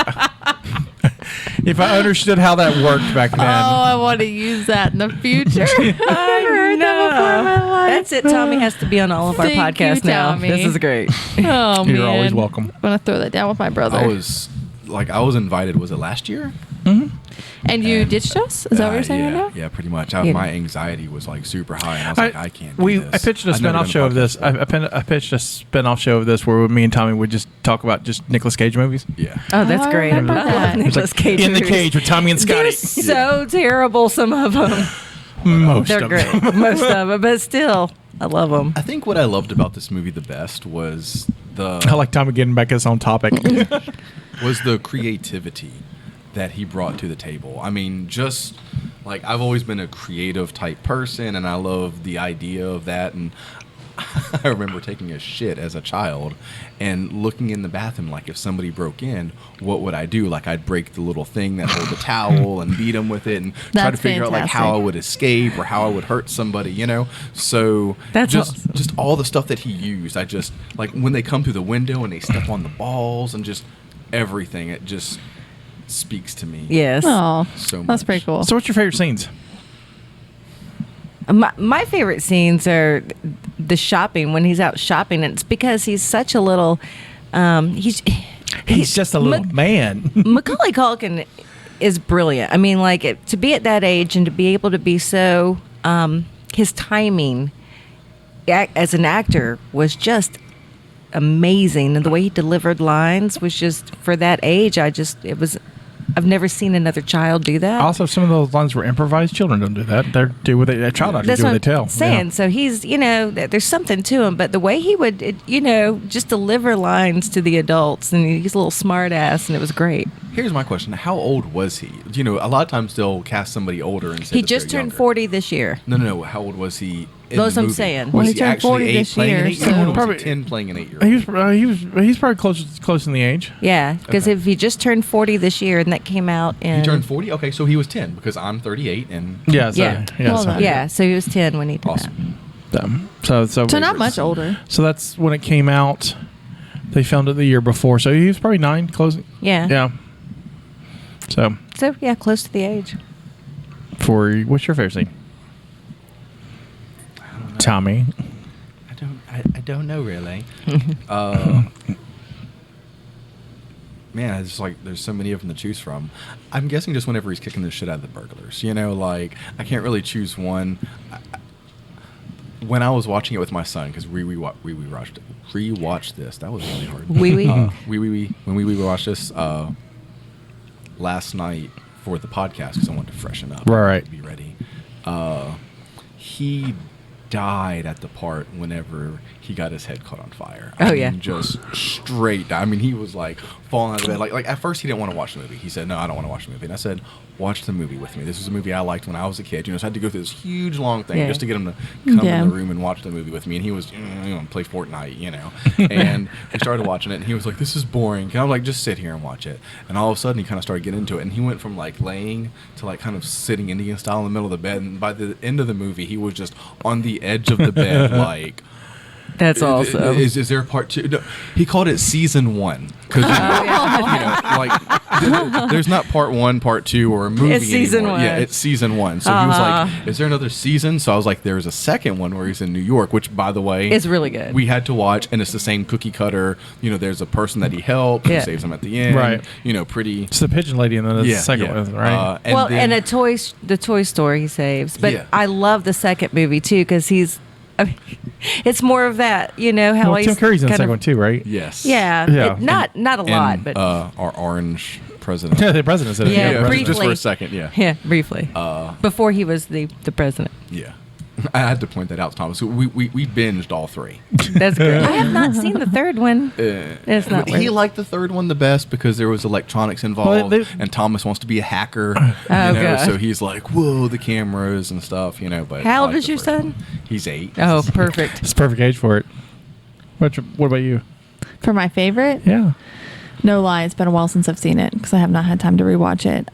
If I understood how that worked back then. Oh, I want to use that in the future. I know. That's it. Tommy has to be on all of our Thank podcasts you, now. Tommy. This is great. Oh, man. You're always welcome. I'm going to throw that down with my brother. I was invited, was it last year? Mm-hmm. And you ditched us? Is that what you're saying yeah, right now? Yeah, pretty much. My anxiety was super high, and I was like, I can't do this. I pitched a spinoff show of this. I pitched a spinoff show of this where me and Tommy would just talk about just Nicolas Cage movies. Yeah. Oh, that's great. I remember that. love Nicolas Cage In the movies. Cage with Tommy and Scotty. They're so terrible, some of them. Most They're of great. them. Most of them. But still, I love them. I think what I loved about this movie the best was I like Tommy getting back us on topic. was the creativity that he brought to the table. I mean, just I've always been a creative type person, and I love the idea of that. And I remember taking a shit as a child and looking in the bathroom, if somebody broke in, what would I do? I'd break the little thing that held the towel and beat them with it, and try to figure out how I would escape or how I would hurt somebody, So that's just all the stuff that he used. I just when they come through the window and they step on the balls and just everything. It just speaks to me. Yes. Oh, so much. that's pretty cool. So what's your favorite scenes? My favorite scenes are the shopping, when he's out shopping. And it's because he's such a little... He's just a little man. Macaulay Culkin is brilliant. I mean, to be at that age and to be able to be so... his timing as an actor was just amazing. And the way he delivered lines was just, for that age, I've never seen another child do that. Also, some of those lines were improvised. Children don't do that. They do what a child actors That's do what what they tell. I'm saying. Yeah. So he's, there's something to him, but the way he would, just deliver lines to the adults, and he's a little smart ass, and it was great. Here's my question. How old was he? A lot of times they'll cast somebody older and say He that just they're turned younger. 40 this year. No. How old was he in That's the what I'm movie? saying. Was Well, he he turned actually 40 8 this playing year, an 8-year-old? Or was Probably- he 10 playing an 8-year-old? He's probably close in the age. Yeah, because if he just turned 40 this year, and that came out in... He turned 40? Okay, so he was 10 because I'm 38 and... Yeah. So, Yeah. Well done. Yeah, so he was 10 when he did Awesome. So not much older. So that's when it came out. They filmed it the year before, so he was probably 9, closing. that. Yeah. Yeah. So Yeah, close to the age. what's your favorite scene? Tommy. I don't know really. Man, it's there's so many of them to choose from. I'm guessing just whenever he's kicking the shit out of the burglars. I can't really choose one. When I was watching it with my son, because we rewatched this. That was really hard. When we watched this last night for the podcast, because I wanted to freshen up. Right. Be ready. He died at the part whenever he got his head caught on fire. Oh, I yeah. mean, just straight. I mean, he was like falling out of bed. Like at first he didn't want to watch the movie. He said, "No, I don't want to watch the movie." And I said, "Watch the movie with me. This is a movie I liked when I was a kid." So I had to go through this huge long thing just to get him to come in the room and watch the movie with me. And he was, play Fortnite, And we started watching it, and he was like, "This is boring." And I was like, "Just sit here and watch it." And all of a sudden, he kind of started getting into it, and he went from like laying to like kind of sitting Indian style in the middle of the bed. And by the end of the movie, he was just on the edge of the bed, like. That's awesome. Is there a part 2? No, he called it season 1 because there's not part 1, part 2, or a movie It's season anymore. 1. Yeah, it's season 1. So he was like, "Is there another season?" So I was like, "There's a second one where he's in New York," which, by the way, it's really good. We had to watch, and it's the same cookie cutter. There's a person that he helps, who saves him at the end. Right. Pretty. It's the pigeon lady, and then the second one, right? And the toy store he saves. But I love the second movie too because it's more of that, how he's Tim Curry's in the second one too, right? Yes. Yeah. Not a lot, but our orange president. Yeah, the president's in it. Yeah, briefly. Just for a second. Yeah. Yeah, briefly. Before he was the president. Yeah. I had to point that out, Thomas. We binged all 3. That's good. I have not seen the third one. It's not. He liked the third one the best because there was electronics involved, and Thomas wants to be a hacker. God. So he's like, "Whoa, the cameras and stuff." But how old is your son? He's 8. Oh, perfect. It's perfect age for it. What about you? For my favorite? Yeah. No lie, it's been a while since I've seen it because I have not had time to rewatch it.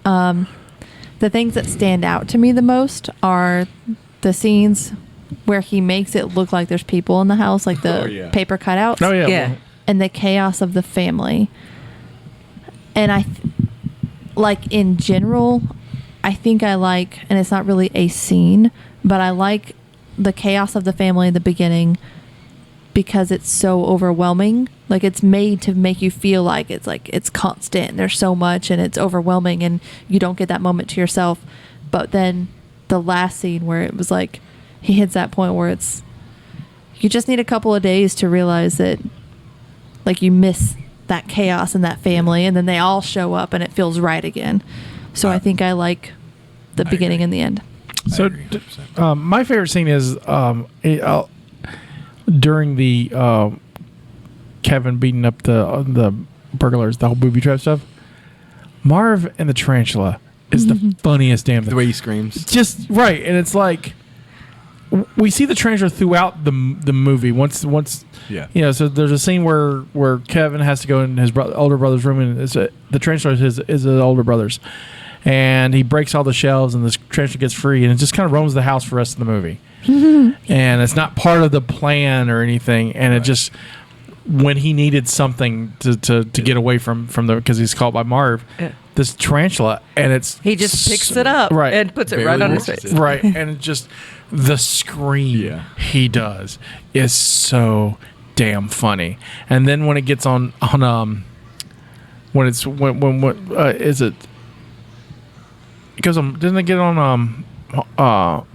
The things that stand out to me the most are the scenes where he makes it look like there's people in the house, like the paper cutouts. Oh, yeah. And the chaos of the family. And in general, I think I like, and it's not really a scene, but I like the chaos of the family in the beginning because it's so overwhelming. Like it's made to make you feel like it's constant. There's so much and it's overwhelming and you don't get that moment to yourself. But then the last scene where it was like he hits that point where it's you just need a couple of days to realize that like you miss that chaos in that family and then they all show up and it feels right again. So I think I like the beginning and the end. So my favorite scene is during the Kevin beating up the burglars, the whole booby trap stuff. Marv and the tarantula is the funniest damn thing. The way he screams. Just right. And it's like we see the tarantula throughout the movie. Once so there's a scene where Kevin has to go in his older brother's room, and the tarantula is his older brother's, and he breaks all the shelves, and the tarantula gets free, and it just kind of roams the house for the rest of the movie. And it's not part of the plan or anything, and it just when he needed something to get away from the because he's caught by Marv. This tarantula, and he just picks it up and puts it right on his face. Right, and just the scream he does is so damn funny. And then when it gets on when is it? It goes on. Doesn't it get on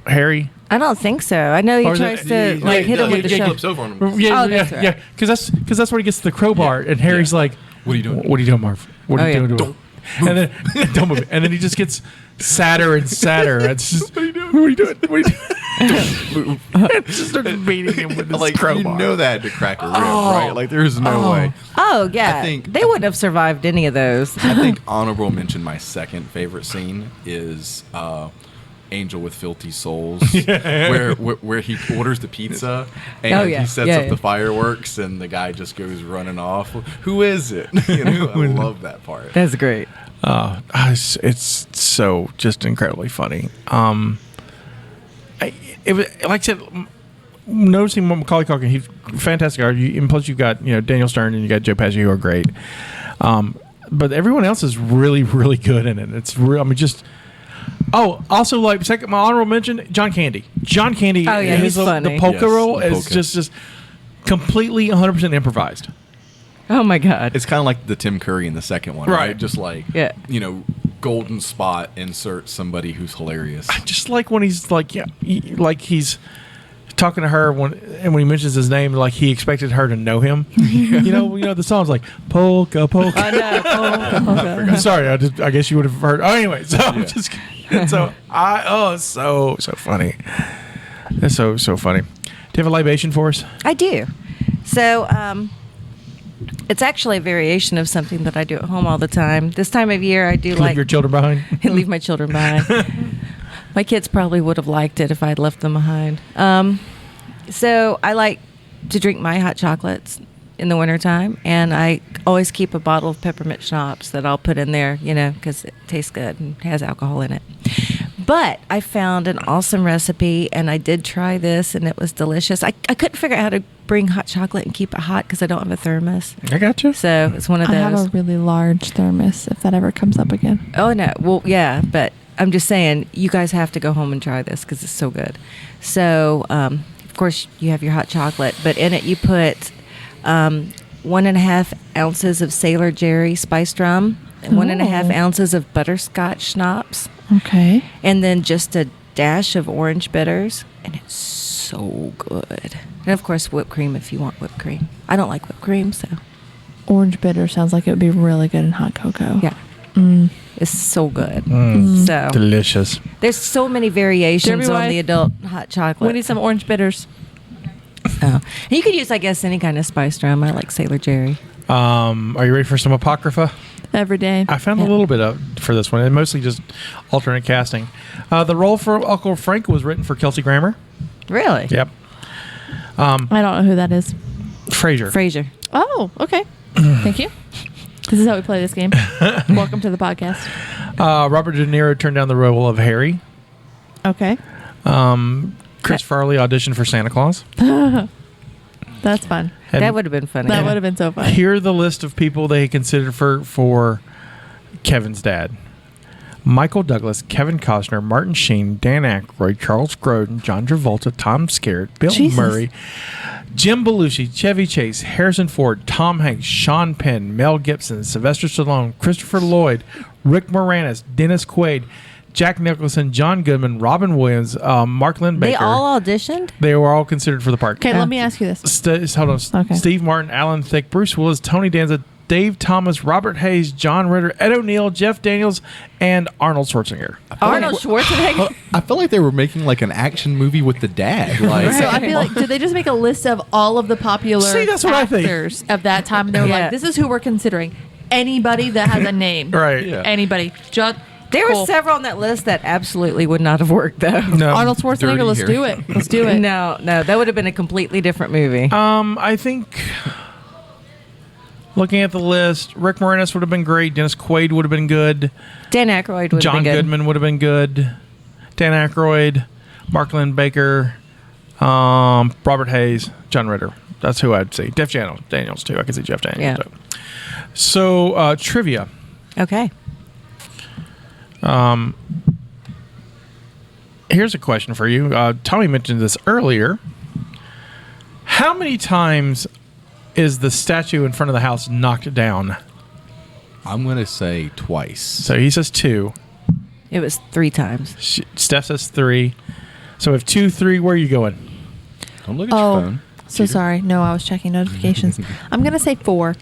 Harry? I don't think so. I know he tries to hit him with the shell. Flips over on him. Yeah. Because that's where he gets the crowbar, and Harry's like, "What are you doing? What are you doing, Marv? What are you doing to him?" And then don't move it. And then he just gets sadder and sadder. It's just, what are you doing? What are you doing? What are you doing? Don't move. And just starts beating him with this crowbar. That to crack a rib, right? Like there's no way. Oh yeah, I think they wouldn't have survived any of those. I think honorable mention. My second favorite scene is Angel with Filthy Souls, where he orders the pizza and he sets up the fireworks and the guy just goes running off. Who is it? I love that part. That's great. It's so just incredibly funny. It was like I said, noticing Macaulay Culkin, he's fantastic artist, and plus you've got Daniel Stern and you got Joe Pesci who are great. But everyone else is really really good in it. It's real. I mean just. Oh, also like second, my honorable mention, John Candy. John Candy, he's funny. The polka roll is just completely 100% improvised. Oh my god! It's kind of like the Tim Curry in the second one, right? Just like golden spot, insert somebody who's hilarious. I just like when he's like he's talking to her when he mentions his name, like he expected her to know him. The song's like polka polka. I know, polka polka. I'm sorry, I guess you would have heard. Oh, anyway, so I'm just so it's so funny. It's so funny. Do you have a libation for us? I do. So, it's actually a variation of something that I do at home all the time. This time of year, I do Leave like your children behind. leave my children behind. My kids probably would have liked it if I'd left them behind. So I like to drink my hot chocolates in the wintertime, and I always keep a bottle of peppermint schnapps that I'll put in there, because it tastes good and has alcohol in it. But I found an awesome recipe, and I did try this, and it was delicious. I couldn't figure out how to bring hot chocolate and keep it hot because I don't have a thermos. I got you. So it's one of I those. have a really large thermos if that ever comes up again. Oh, no. Well, yeah, but I'm just saying, you guys have to go home and try this because it's so good. So, of course, you have your hot chocolate, but in it you put 1.5 ounces of Sailor Jerry spiced rum, and 1.5 ounces of butterscotch schnapps. Okay. And then just a dash of orange bitters, and it's so good. And of course, whipped cream if you want whipped cream. I don't like whipped cream, so. Orange bitter sounds like it would be really good in hot cocoa. Yeah. It's so good. So Delicious. there's so many variations Derby on wife, the adult hot chocolate. We need some orange bitters. Oh. And you could use, I guess, any kind of spiced rum. I like Sailor Jerry. Are you ready for some Apocrypha? Every day. I found a little bit of for this one, and mostly just alternate casting. The role for Uncle Frank was written for Kelsey Grammer. Really? Yep. I don't know who that is. Frasier. Oh, okay. Thank you. This is how we play this game. Welcome to the podcast. Robert De Niro turned down the role of Harry. Okay. Chris Farley auditioned for Santa Claus. That's fun. And that would have been funny. That would have been so fun. Here are the list of people they considered for Kevin's dad. Michael Douglas, Kevin Costner, Martin Sheen, Dan Aykroyd, Charles Grodin, John Travolta, Tom Skerritt, Bill Murray, Jim Belushi, Chevy Chase, Harrison Ford, Tom Hanks, Sean Penn, Mel Gibson, Sylvester Stallone, Christopher Lloyd, Rick Moranis, Dennis Quaid, Jack Nicholson, John Goodman, Robin Williams, Mark Lynn Baker. They all auditioned? They were all considered for the part. Okay, let me ask you this. Hold on. Okay. Steve Martin, Alan Thicke, Bruce Willis, Tony Danza, Dave Thomas, Robert Hayes, John Ritter, Ed O'Neill, Jeff Daniels, and Arnold Schwarzenegger. Arnold Schwarzenegger? I feel like they were making like an action movie with the dad. Like, So I feel like, did they just make a list of all of the popular See, that's what I think. actors of that time? And they were Yeah. like, this is who we're considering. Anybody that has a name. Right. Yeah. Anybody. Just There were several on that list that absolutely would not have worked, though. No. Arnold Schwarzenegger, Dirty let's Harry. do it. Let's do it. No, that would have been a completely different movie. I think looking at the list, Rick Moranis would have been great. Dennis Quaid would have been good. Dan Aykroyd would John have been good. Goodman would have been good. Dan Aykroyd, Mark Lynn Baker, Robert Hayes, John Ritter. That's who I'd see. Jeff Daniels too. I could see Jeff Daniels Yeah. too. So trivia. Okay. Here's a question for you. Tommy mentioned this earlier. How many times is the statue in front of the house knocked down? I'm going to say twice. So he says 2. It was 3 times. Steph says 3. So if 2, 3, where are you going? Don't look at your phone. So sorry. No, I was checking notifications. I'm going to say 4.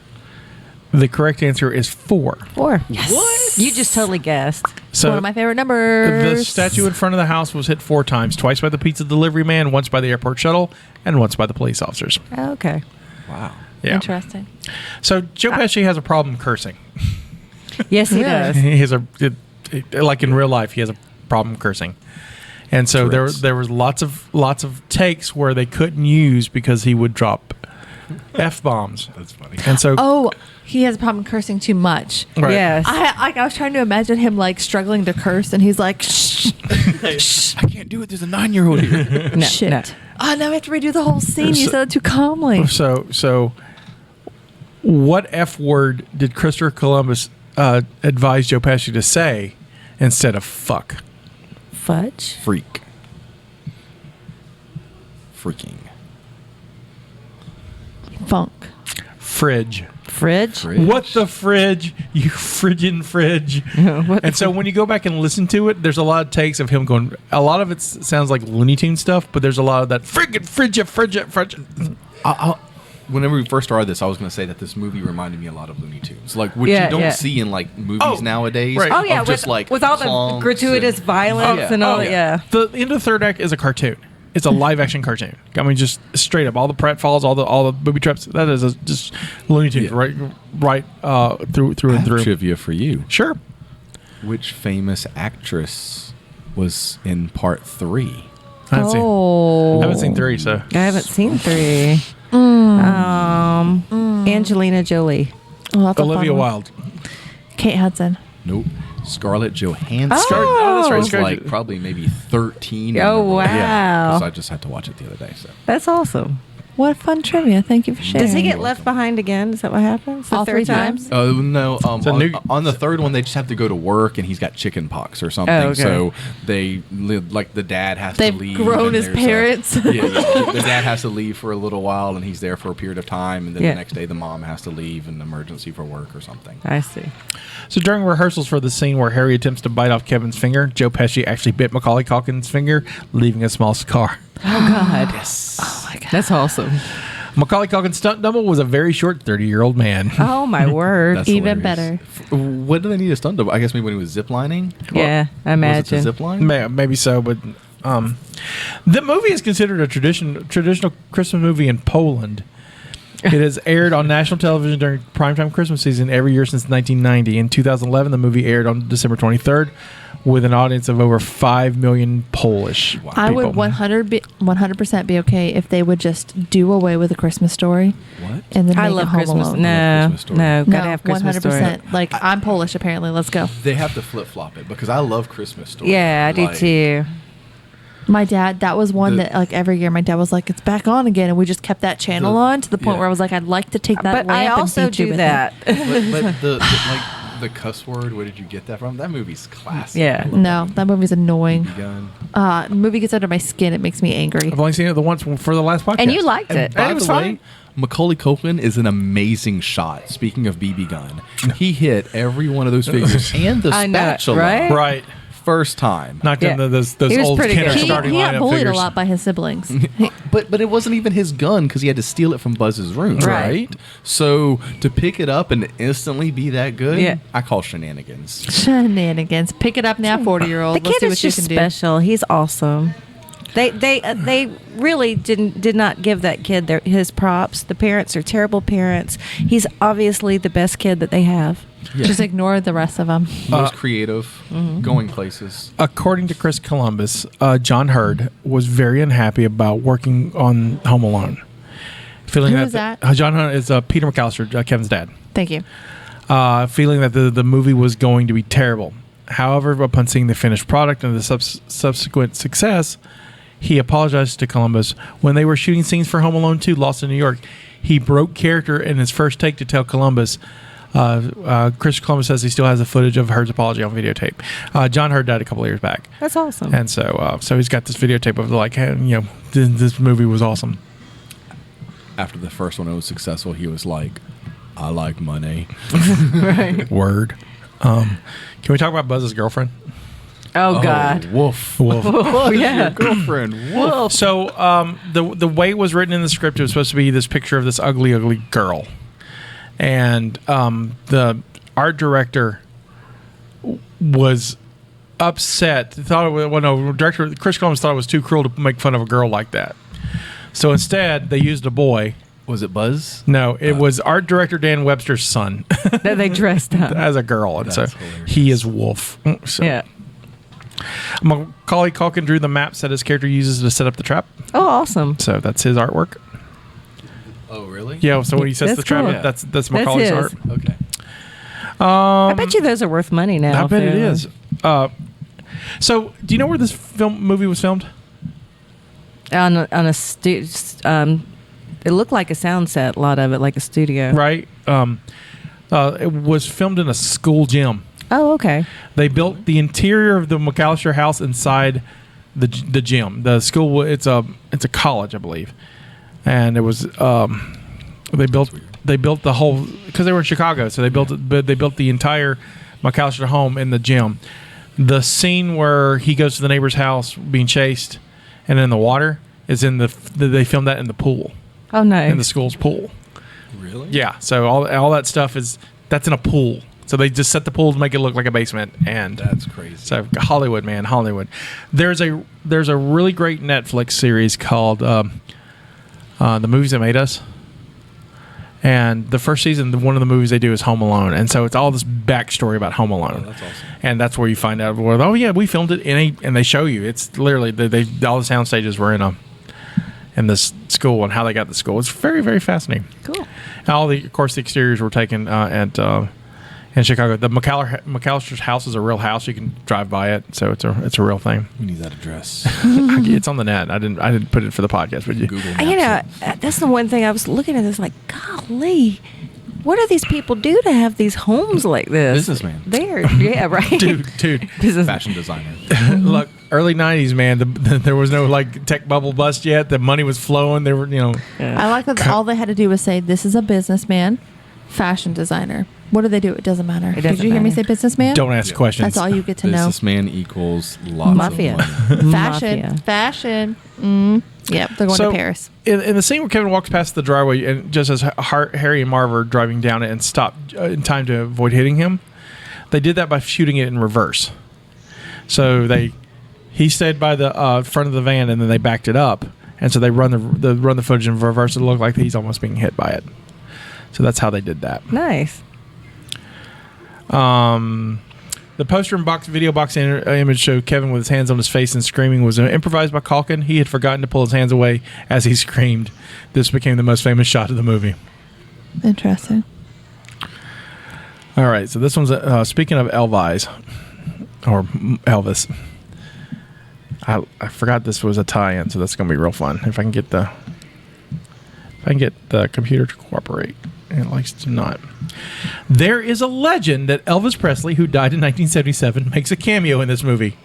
The correct answer is 4. 4. Yes. What? You just totally guessed. So One of my favorite numbers. the statue in front of the house was hit 4 times. Twice by the pizza delivery man, once by the airport shuttle, and once by the police officers. Okay. Wow. Yeah. Interesting. So Joe Pesci has a problem cursing. Yes, he does. He has like in real life, he has a problem cursing. And so there was lots of takes where they couldn't use because he would drop F-bombs. That's funny. And so Oh, he has a problem cursing too much. Right. Yes. I was trying to imagine him like struggling to curse, and he's like, shh, shh. I can't do it. There's a 9-year-old here. No, Shit. no. Oh, now we have to redo the whole scene. You So- said it too calmly. So what F word did Christopher Columbus advise Joe Pesci to say instead of fuck? Fudge? Freak. Freaking. Funk. Fridge. Fridge? What the fridge? You friggin' fridge. And so when you go back and listen to it, there's a lot of takes of him going, a lot of it sounds like Looney Tunes stuff, but there's a lot of that friggin' fridge. Whenever we first started this, I was going to say that this movie reminded me a lot of Looney Tunes, like which Yeah, you don't yeah. see in like movies nowadays. right. Oh, yeah. of just like with all the songs gratuitous and- violence and all that. Yeah. The end of the third act is a cartoon. It's a live action cartoon. I mean, just straight up, all the pratfalls, all the booby traps. That is just Looney Tunes, right through and through. Trivia for you. Sure. Which famous actress was in part 3? I haven't seen 3, so I haven't seen 3. Angelina Jolie. Oh, that's a Olivia fun one. Wilde. Kate Hudson. Nope. Scarlett Johansson. Oh, that's was right. like probably maybe 13. Oh, wow. Because I just had to watch it the other day. So That's awesome. What fun trivia. Thank you for sharing. Does he get left behind again? Is that what happens? The All third 3 time? times? no. new- On the third one, they just have to go to work, and he's got chicken pox or something. Oh, okay. So they live like the dad has They've to leave. grown and as there's parents. The dad has to leave for a little while, and he's there for a period of time, and then the next day the mom has to leave, an emergency for work or something. I see. So during rehearsals for the scene where Harry attempts to bite off Kevin's finger, Joe Pesci actually bit Macaulay Culkin's finger, leaving a small scar. Oh, God. Yes. Oh, my God. That's awesome. Macaulay Culkin's stunt double was a very short 30-year-old man. Oh, my word. That's Even hilarious. better. What do they need a stunt double? I guess maybe when he was ziplining? Yeah, I Was imagine. it the zip line? Maybe so, but the movie is considered a traditional Christmas movie in Poland. It has aired on national television during primetime Christmas season every year since 1990. In 2011, the movie aired on December 23rd with an audience of over 5 million Polish people. I would 100% be okay if they would just do away with a Christmas Story. What? And then I make love it Home Christmas. Alone. No, Christmas Story. no, No, gotta have Christmas Story. 100%. Like, I'm Polish, apparently. Let's go. They have to flip-flop it because I love Christmas Story. Yeah, I do Like, too. My dad, that was one that, like, every year my dad was like, it's back on again. And we just kept that channel on to the point where I was like, I'd like to take that But I lamp also and beat you do with that. But the cuss word, where did you get that from? That movie's classic. Yeah. it. No, that movie's annoying. Gun. The movie gets under my skin. It makes me angry. I've only seen it the once for the last podcast. And you liked And it. by It was the way, fine. Macaulay Culkin is an amazing shot. Speaking of BB gun, he hit every one of those figures and the I know, spatula right? Right. first time. Knocked in Yeah. those He was old pretty Kenner good. He starting got lineup bullied figures. a lot by his siblings. But it wasn't even his gun because he had to steal it from Buzz's room, Right. right? So to pick it up and instantly be that good, Yeah. I call shenanigans. Shenanigans. Pick it up now, 40-year-old. The Let's kid see is what you just can do. special. He's awesome. They really did not give that kid his props. The parents are terrible parents. He's obviously the best kid that they have. Yeah. Just ignore the rest of them. Most creative, going places. According to Chris Columbus, John Hurd was very unhappy about working on Home Alone. Feeling Who that is that? John Hurd is Peter McAllister, Kevin's dad. Thank you. Feeling that the movie was going to be terrible. However, upon seeing the finished product and the subsequent success, he apologized to Columbus. When they were shooting scenes for Home Alone 2, Lost in New York, he broke character in his first take to tell Columbus. Chris Columbus says he still has the footage of Hurd's apology on videotape. John Hurd died a couple of years back. That's awesome. And so he's got this videotape of like, hey, this movie was awesome. After the first one was successful, he was like, I like money. Right. Word. Can we talk about Buzz's girlfriend? Oh, God. Woof. Wolf. Oh, yeah. Girlfriend. Woof. So the way it was written in the script, it was supposed to be this picture of this ugly, ugly girl. And the art director was upset. Director Chris Columbus thought it was too cruel to make fun of a girl like that. So instead, they used a boy. Was it Buzz? No, it was art director Dan Webster's son That they dressed up. as a girl, and so That's hilarious. he is Wolf. So Yeah. Macaulay Culkin drew the maps that his character uses to set up the trap. Oh, awesome. So that's his artwork. Oh, really? Yeah. So when he sets That's the trap, cool. up, that's Macaulay's his. art. Okay. I bet you those are worth money now. I bet it too. is. So do you know where this movie was filmed? On a it looked like a sound set, a lot of it, like a studio. Right. It was filmed in a school gym. Oh, okay. They built the interior of the McAllister house inside the gym. The school, it's a college, I believe, and it was they built the whole, because they were in Chicago, so they built the entire McAllister home in the gym. The scene where he goes to the neighbor's house being chased and in the water is they filmed that in the pool. Oh, nice. In the school's pool. Really? Yeah. So all that stuff that's in a pool. So they just set the pool to make it look like a basement, and That's crazy. So Hollywood, man, Hollywood. There's a really great Netflix series called The Movies That Made Us. And the first season, one of the movies they do is Home Alone, and so it's all this backstory about Home Alone. Oh, that's awesome. And that's where you find out, well, oh yeah, we filmed it and they show you. It's literally all the sound stages were in this school and how they got the school. It's very, very fascinating. Cool. And of course, the exteriors were taken in Chicago. The McAllister's house is a real house. You can drive by it, so it's a real thing. We need that address. It's on the net. I didn't put it for the podcast, but Google Maps. That's the one thing I was looking at. This like, golly, what do these people do to have these homes like this? Businessman. Yeah, right. dude. Fashion designer. Look, early '90s, man. There was no like tech bubble bust yet. The money was flowing. They were, I like that all they had to do was say, "This is a businessman, fashion designer." What do they do? It doesn't matter. Did you hear me say businessman? Don't ask questions. That's all you get to know. Businessman equals lots Mafia. of money. Fashion. Yep, they're going to Paris. In the scene where Kevin walks past the driveway, and just as Harry and Marv are driving down it and stop in time to avoid hitting him, they did that by shooting it in reverse. So he stayed by the front of the van, and then they backed it up, and so they run the footage in reverse to look like he's almost being hit by it. So that's how they did that. Nice. The poster and video box image showed Kevin with his hands on his face and screaming was improvised by Culkin. He had forgotten to pull his hands away as he screamed. This became the most famous shot of the movie. Interesting. All right, so this one's speaking of Elvis or Elvis. I forgot this was a tie-in, so that's going to be real fun. If I can get the computer to cooperate. It likes to not. There is a legend that Elvis Presley, who died in 1977, makes a cameo in this movie.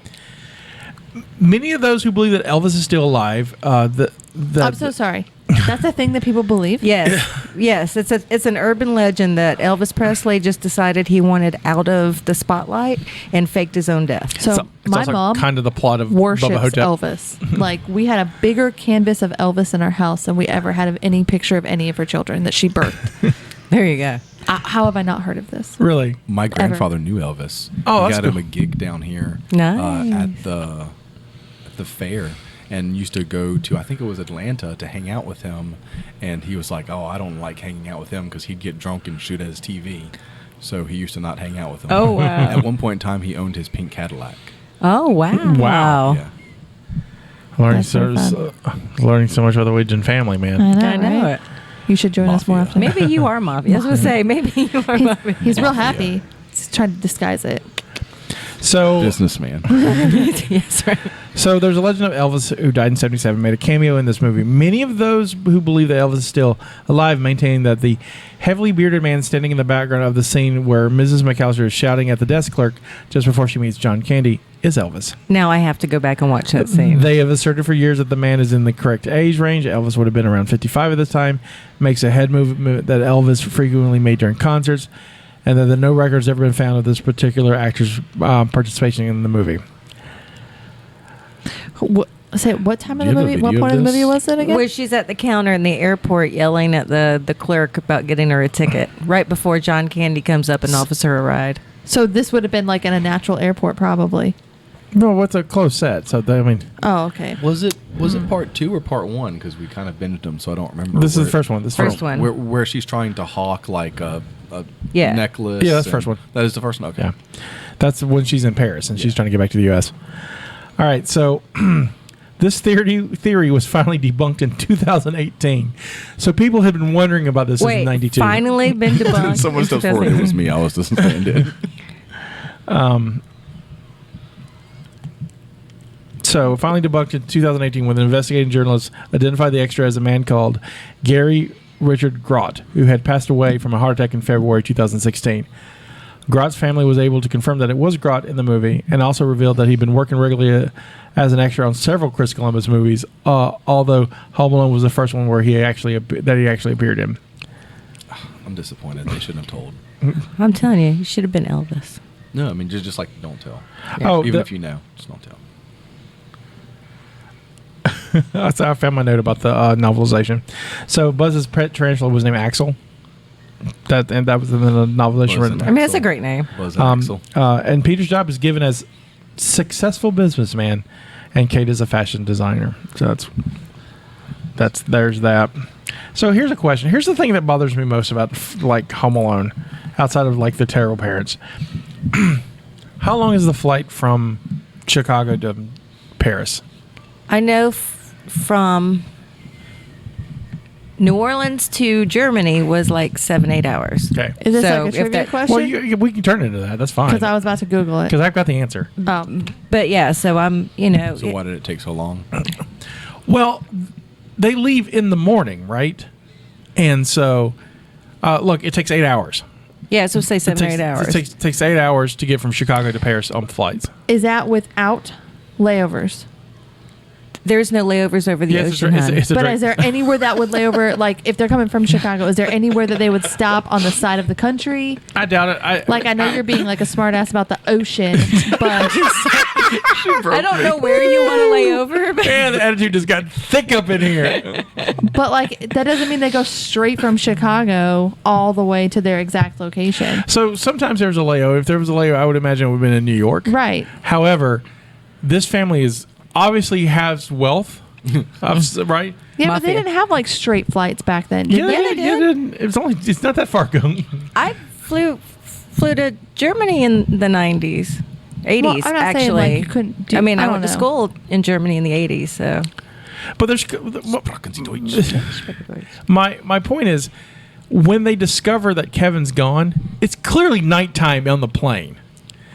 Many of those who believe that Elvis is still alive, I'm so sorry. That's a thing that people believe? Yes. It's an urban legend that Elvis Presley just decided he wanted out of the spotlight and faked his own death. So it's my also mom kind of the plot of worships Bubba Hotep. Elvis. Like, we had a bigger canvas of Elvis in our house than we ever had of any picture of any of her children that she birthed. There you go. How have I not heard of this? Really? My grandfather knew Elvis. Oh, he that's got him cool. a gig down here Nice. at the fair, and used to go to, I think it was Atlanta, to hang out with him. And he was like, "Oh, I don't like hanging out with him because he'd get drunk and shoot at his TV." So he used to not hang out with him. Oh, wow. At one point in time, he owned his pink Cadillac. Oh, wow. Wow. Yeah. Learning That's so learning so much about the Wetjean family, man. I know right? it. You should join us more Mafia. often. Maybe you are Mafia. I was going to say, maybe you are Mafia. He's real happy. He's trying to disguise it. So Businessman. Yes, right. So there's a legend of Elvis who died in 1977 made a cameo in this movie. Many of those who believe that Elvis is still alive maintain that the heavily bearded man standing in the background of the scene where Mrs. McAllister is shouting at the desk clerk just before she meets John Candy is Elvis. Now I have to go back and watch that scene. They have asserted for years that the man is in the correct age range. Elvis would have been around 55 at this time. Makes a head movement that Elvis frequently made during concerts, and that no records ever been found of this particular actor's participation in the movie. What time of Do the you have a movie? What video part of of the this? movie was it again? Where she's at the counter in the airport yelling at the clerk about getting her a ticket right before John Candy comes up and offers her a ride. So this would have been like in a natural airport, probably. No, what's a close set? So I mean, Oh, okay. Was it part 2 or part 1? Because we kind of binged them, so I don't remember. this is the first one. This First one. Where she's trying to hawk like a Yeah. necklace. Yeah, that's the and- first one. That is the first one. Okay. Yeah, that's when she's in Paris and she's trying to get back to the U.S. All right, so this theory was finally debunked in 2018. So people had been wondering about this since Wait, '92. finally been debunked. Someone stepped forward. It was me. I was just saying it. So finally debunked in 2018 when an investigating journalist identified the extra as a man called Gary Richard Grott, who had passed away from a heart attack in February 2016. Grott's family was able to confirm that it was Grott in the movie, and also revealed that he'd been working regularly as an extra on several Chris Columbus movies, although Home Alone was the first one where he actually appeared in. I'm disappointed. They shouldn't have told. I'm telling you, you should have been Elvis. No, I mean just like don't tell. Oh, Even if you know, just don't tell. That's how I found my note about the novelization. So Buzz's pet tarantula was named Axel. And that was in the novelization written. I mean, it's a great name. And Peter's job is given as successful businessman, and Kate is a fashion designer. So there's that. So here's a question. Here's the thing that bothers me most about like Home Alone, outside of like the terrible parents. How long is the flight from Chicago to Paris? I know from New Orleans to Germany was like 7-8 hours. Okay. Is this like a trivia question? Well, we can turn it into that. That's fine. Because I was about to Google it. Because I've got the answer. But yeah, so I'm, So why did it take so long? Well, they leave in the morning, right? And so, look, it takes 8 hours. Yeah, so say 7 or 8 hours. It takes 8 hours to get from Chicago to Paris on flights. Is that without layovers? There's no layovers over the ocean. But is there anywhere that would lay over, like if they're coming from Chicago, is there anywhere that they would stop on the side of the country? I doubt it. I know you're being like a smart ass about the ocean, but I don't know where you want to lay over. But man, the attitude just got thick up in here. But like that doesn't mean they go straight from Chicago all the way to their exact location. So sometimes there's a layover. If there was a layover, I would imagine it would have been in New York. Right. However, this family is obviously has wealth, right? Yeah, but they didn't have like straight flights back then. Yeah, they did. It's not that far going. I flew to Germany in the 90s. 80s, Well, I'm not actually. saying, like, you couldn't do- I mean, I I don't went to know. school in Germany in the 80s, so. But there's my point is, when they discover that Kevin's gone, it's clearly nighttime on the plane.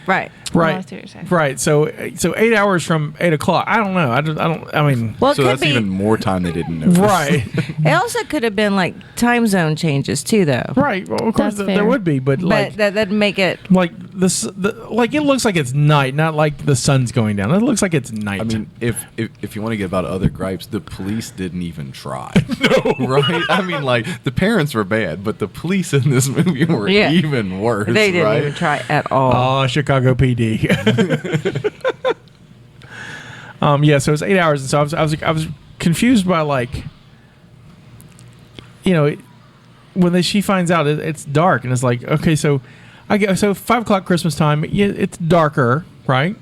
Right. Right. Oh, I see what you're saying. Right. So 8 hours from 8 o'clock. I don't know. I mean. Well, it So could that's be, even more time they didn't notice. Right. It also could have been like time zone changes too, though. Right. Well, of course That's there fair. would be, but like that'd make it. like like it looks like it's night, not like the sun's going down. It looks like it's night. I mean, if you want to get about other gripes, the police didn't even try. No. Right? I mean, like, the parents were bad, but the police in this movie were Yeah. even worse. They didn't right? even try at all. oh, Chicago PD. Yeah, so it's 8 hours, and so I was confused by like, when she finds out it's dark, and it's like, okay, so 5 o'clock Christmas time, yeah, it's darker, right?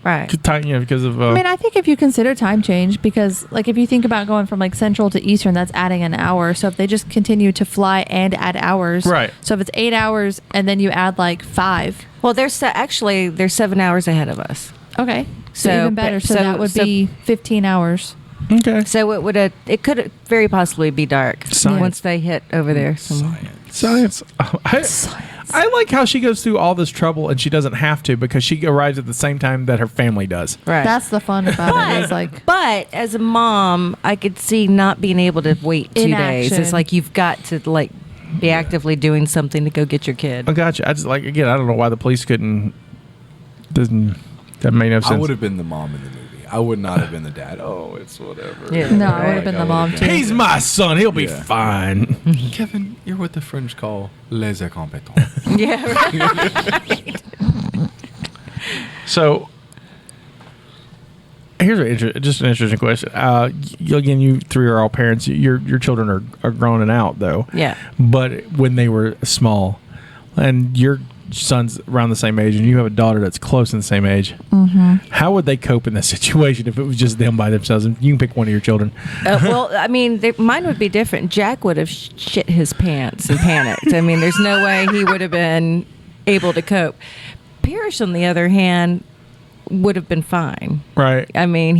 Right. Because of. I mean, I think if you consider time change, because like if you think about going from like central to eastern, that's adding an hour. So if they just continue to fly and add hours, Right. So if it's 8 hours and then you add like 5, Well, they're 7 hours ahead of us. okay, so So, even better. So, so- that would so- be 15 hours. okay. So it could very possibly be dark Science. once they hit over there. somewhere. Science. I like how she goes through all this trouble and she doesn't have to because she arrives at the same time that her family does. Right. That's the fun about it. Is like But as a mom, I could see not being able to wait 2 days. Inaction. It's like you've got to like be actively doing something to go get your kid. I gotcha. I just I don't know why the police couldn't. That made no sense. I would have been the mom in the movie. I would not have been the dad. Oh, it's whatever. Yeah. No, I would have been the mom too. He's my son. He'll be Yeah. fine. Kevin, you're what the French call les incompetents. Yeah. Right. So here's just an interesting question. Again, you three are all parents. Your children are grown and out though. Yeah. But when they were small, and your son's around the same age, and you have a daughter that's close in the same age, how would they cope in this situation if it was just them by themselves? And you can pick one of your children. Well, I mean, mine would be different. Jack would have shit his pants and panicked. I mean, there's no way he would have been able to cope. Parrish, on the other hand, would have been fine. Right. I mean,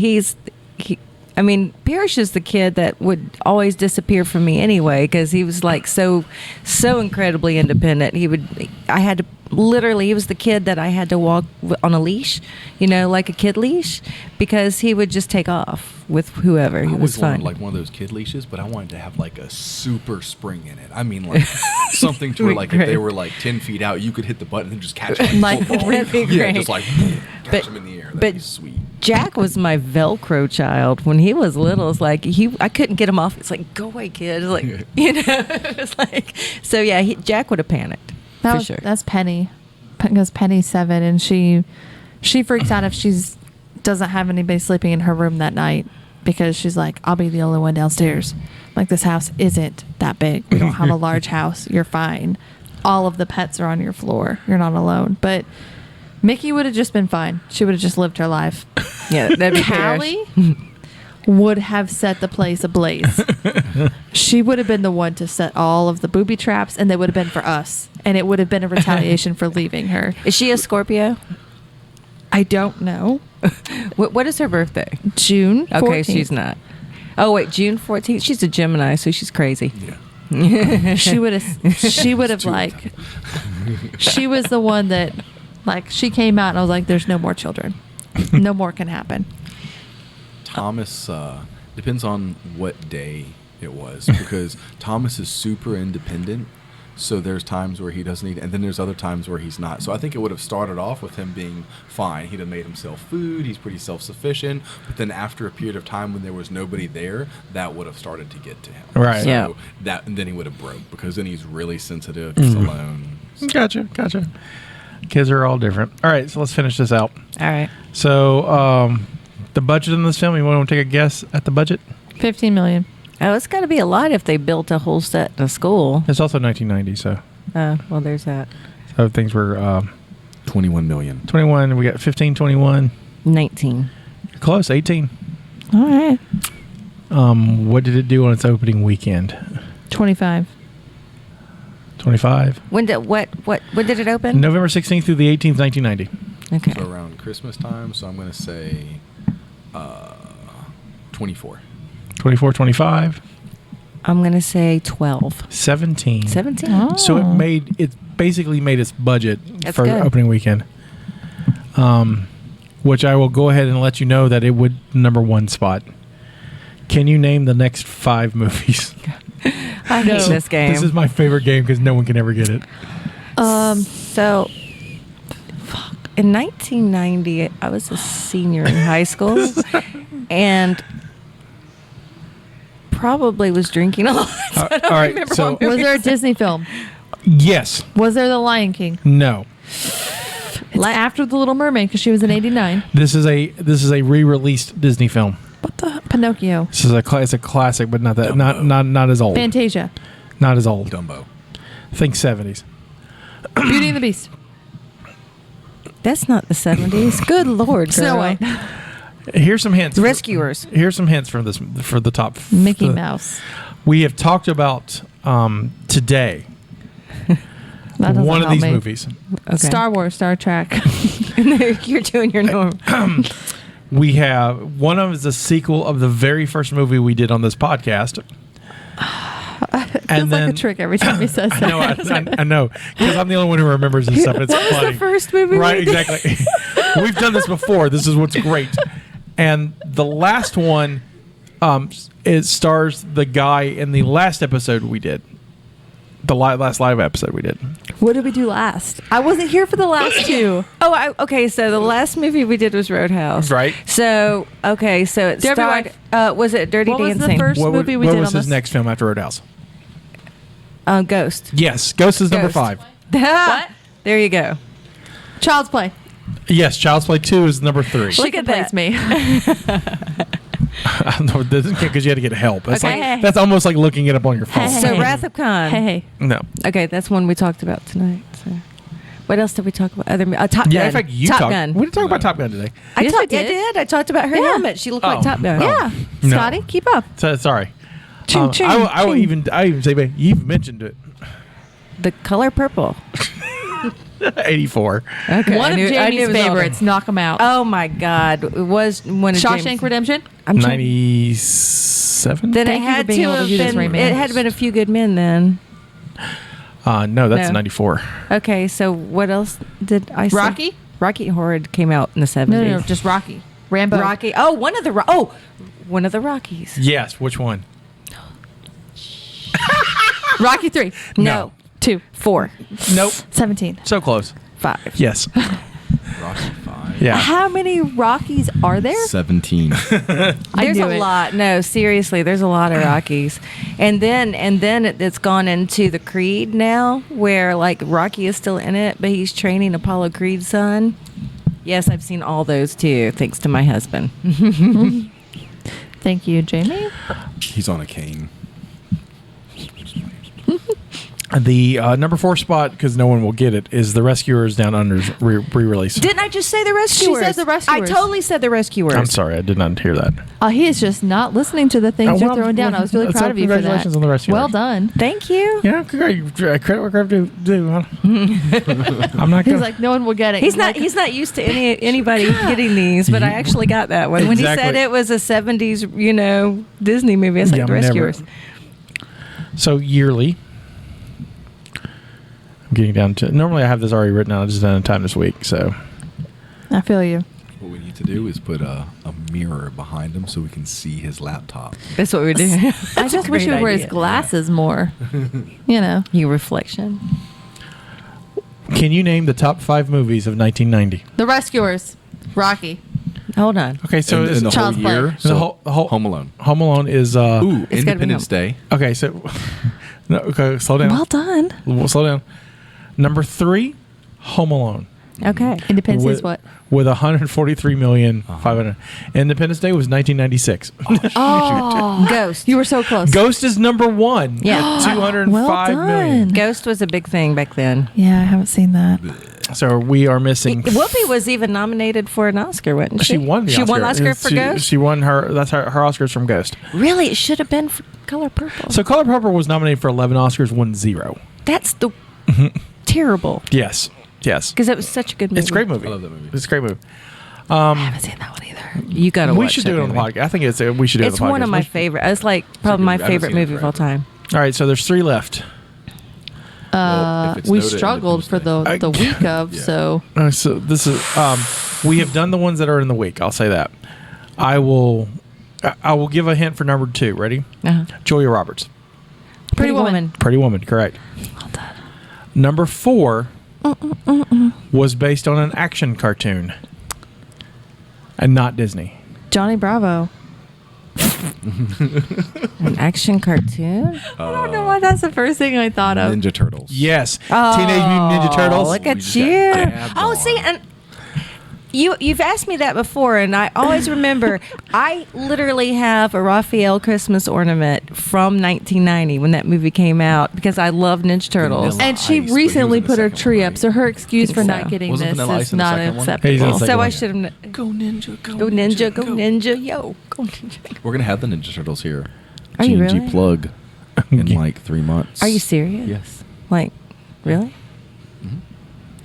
Parrish is the kid that would always disappear from me anyway because he was like so incredibly independent. He was the kid that I had to walk on a leash, like a kid leash, because he would just take off with whoever. He I was always wanted fine. like one of those kid leashes, but I wanted to have like a super spring in it. I mean, like something to where like if they were like 10 feet out, you could hit the button and just catch them. Like, that'd be Yeah, great. just like catch them in the air. That'd be sweet. Jack was my Velcro child when he was little. It's like I couldn't get him off. It's like, go away, kid. It's like it's like, so yeah. Jack would have panicked for sure. That's Penny, because Penny's 7 and she freaks out if she's doesn't have anybody sleeping in her room that night. because she's like, I'll be the only one downstairs. Like, this house isn't that big. We don't have a large house. You're fine. All of the pets are on your floor. You're not alone. But Mickey would have just been fine. She would have just lived her life. Yeah, that'd be Callie would have set the place ablaze. She would have been the one to set all of the booby traps, and they would have been for us. And it would have been a retaliation for leaving her. Is she a Scorpio? I don't know. What is her birthday? June 14th. Okay, she's not. Oh wait, June 14th. She's a Gemini, so she's crazy. Yeah. She would have like. She was the one that, like, she came out and I was like, "There's no more children. No more can happen." Thomas depends on what day it was, because Thomas is super independent. So there's times where he doesn't eat, and then there's other times where he's not. So I think it would have started off with him being fine. He'd have made himself food. He's pretty self-sufficient. But then after a period of time when there was nobody there, that would have started to get to him. Right. So Yeah. and then he would have broke, because then he's really sensitive. He's alone. Gotcha. Kids are all different. All right, so let's finish this out. All right. So the budget in this film, you want to take a guess at the budget? $15 million. Oh, it's got to be a lot if they built a whole set in a school. It's also 1990, so Well, there's that. things were 21 million. 21. We got 15, 21. 19. Close, 18. All right. What did it do on its opening weekend? 25. 25. When did it open? November 16th through the 18th, 1990. Okay. So around Christmas time. So I'm going to say 24. 24, 25. I'm going to say 12. 17. 17? Oh. So it basically made its budget That's for good. opening weekend. Which I will go ahead and let you know that it would number one spot. Can you name the next 5 movies? I hate this game. This is my favorite game because no one can ever get it. So, in 1990, I was a senior in high school and probably was drinking a lot. So I don't all right, remember so- what Was movies. there a Disney film? Yes. Was there The Lion King? No. It's after The Little Mermaid because she was in '89. This is a re-released Disney film. What the Pinocchio? This is it's a classic, but not that not as old. Fantasia. Not as old. Dumbo. Think 70s. Beauty and the Beast. That's not the 70s. Good Lord, Snow girl. White. Here's some hints. Rescuers. Here's some hints from this for the top. Mickey Mouse. We have talked about today That doesn't one of help these me. movies. Okay. Star Wars, Star Trek. You're doing your norm. We have one of them is a sequel of the very first movie we did on this podcast. Feels like a trick every time he says that. I know, because I'm the only one who remembers this stuff. It's What was funny. the first movie we Right, did? exactly. We've done this before. This is what's great. And the last one, it stars the guy in the last episode we did. The last live episode we did. What did we do last? I wasn't here for the last two. Okay. So the last movie we did was Roadhouse. Right. So it Derby starred. Was it Dirty What was Dancing? the first movie we what did was on his this? next film after Roadhouse? Ghost. Yes, Ghost is number Ghost. 5. What? There you go. Child's Play. Yes, Child's Play 2 is number 3. She can place me. No, because you had to get help. That's, Okay. like, that's almost like looking it up on your phone. Hey. So Wrath of Khan. Hey. No. Okay, that's one we talked about tonight. So, what else did we talk about? Top Yeah, Gun. in fact, you Top talked. Gun. We didn't talk about Top Gun today. Yes, we I did. did. I talked about her helmet. She looked like Top Gun. Oh. Yeah. No. Scotty, keep up. So, sorry. Ching, ching, I will ching. even say, but you even mentioned it. The color purple. 84. Okay. One of I knew Jamie's it was all favorites. Knock 'em out. Oh my God! It was one of Shawshank James- Redemption. I'm trying- 97? Then Thank it you for had being to able to have do this, been. Rayman. It had been A Few Good Men then. No, that's No. 94. Okay, so what else did I say? Rocky? Rocky Horror came out in the 70s. No, just Rocky. Rambo. Rocky. Oh, one of the Rockies. Yes, which one? Rocky 3. No. 2. 4. Nope. 17. So close. 5. Yes. Rocky 5. Yeah. How many Rockies are there? 17. There's knew a it. lot. No, seriously, there's a lot of Rockies. And then it's gone into the Creed now, where like Rocky is still in it, but he's training Apollo Creed's son. Yes, I've seen all those too, thanks to my husband. Thank you, Jamie. He's on a cane. The number 4 spot, because no one will get it, is The Rescuers Down Under's re-release. Didn't I just say The Rescuers? She said The Rescuers. I totally said The Rescuers. I'm sorry, I did not hear that. He is just not listening to the things you're throwing down. I was really proud of you for that. Congratulations on The Rescuers. Well done. Thank you. Yeah, credit where credit due. Huh? I'm not He's gonna. like, no one will get it. He's not used to anybody getting these, but I actually got that one. When he Exactly. said it was a 70s, Disney movie, I was like, The Rescuers. So yearly. I'm getting down to. Normally, I have this already written out. I just didn't have time this week, so. I feel you. What we need to do is put a mirror behind him so we can see his laptop. That's what we do. I just wish he would wear his glasses more. Your reflection. Can you name the top 5 movies of 1990? The Rescuers. Rocky. Hold on. Okay, so in the whole Child's Play. year, The so whole Home Alone. Home Alone is. Ooh, It's gotta be Independence Day. Okay, so. No, okay, slow down. Well done. Slow down. Number 3, Home Alone. Okay. Independence is what? With 143,500,000. Independence Day was 1996. Oh, Ghost. You were so close. Ghost is number 1. Yeah. At 205 Well million. done. Ghost was a big thing back then. Yeah, I haven't seen that. So we are missing. Whoopi was even nominated for an Oscar, wasn't she? She won the She Oscar. won Oscar for Ghost? She won her. That's her Oscars from Ghost. Really? It should have been for Color Purple. So Color Purple was nominated for 11 Oscars, won 0. That's the terrible. Yes. Because it was such a good movie. It's a great movie. I love that movie. It's a great movie. I haven't seen that one either. You got to watch We should do it on the podcast. I think we should do it on It's the podcast. one of my favorite. It's like probably my I haven't favorite seen it movie of all forever. time. All right, so there's 3 left. Well, if it's We noted struggled for the week of, Yeah. so So this is we have done the ones that are in the week. I'll say that. I will give a hint for number 2. Ready? Uh-huh. Julia Roberts. Pretty Woman. Pretty Woman, correct. well done. Number 4 was based on an action cartoon, and not Disney. Johnny Bravo. An action cartoon? I don't know why that's the first thing I thought of. Ninja Turtles. Yes, Teenage Mutant Ninja Turtles. Look We at just you. got dabbed Oh, on. see, and you've asked me that before, and I always remember. I literally have a Raphael Christmas ornament from 1990 when that movie came out because I love Ninja Turtles. Vanilla And she Ice, but he recently was in the put her second tree one, up, right? so her excuse for Think not so. getting Wasn't this Vanilla Ice is in the not second one? He's in the acceptable. second So I one. should have. Go Ninja, Go Ninja, go Ninja, yo. Go Ninja. We're gonna have the Ninja Turtles here. Are you G&G really? plug in like 3 months. Are you serious? Yes. Like, really?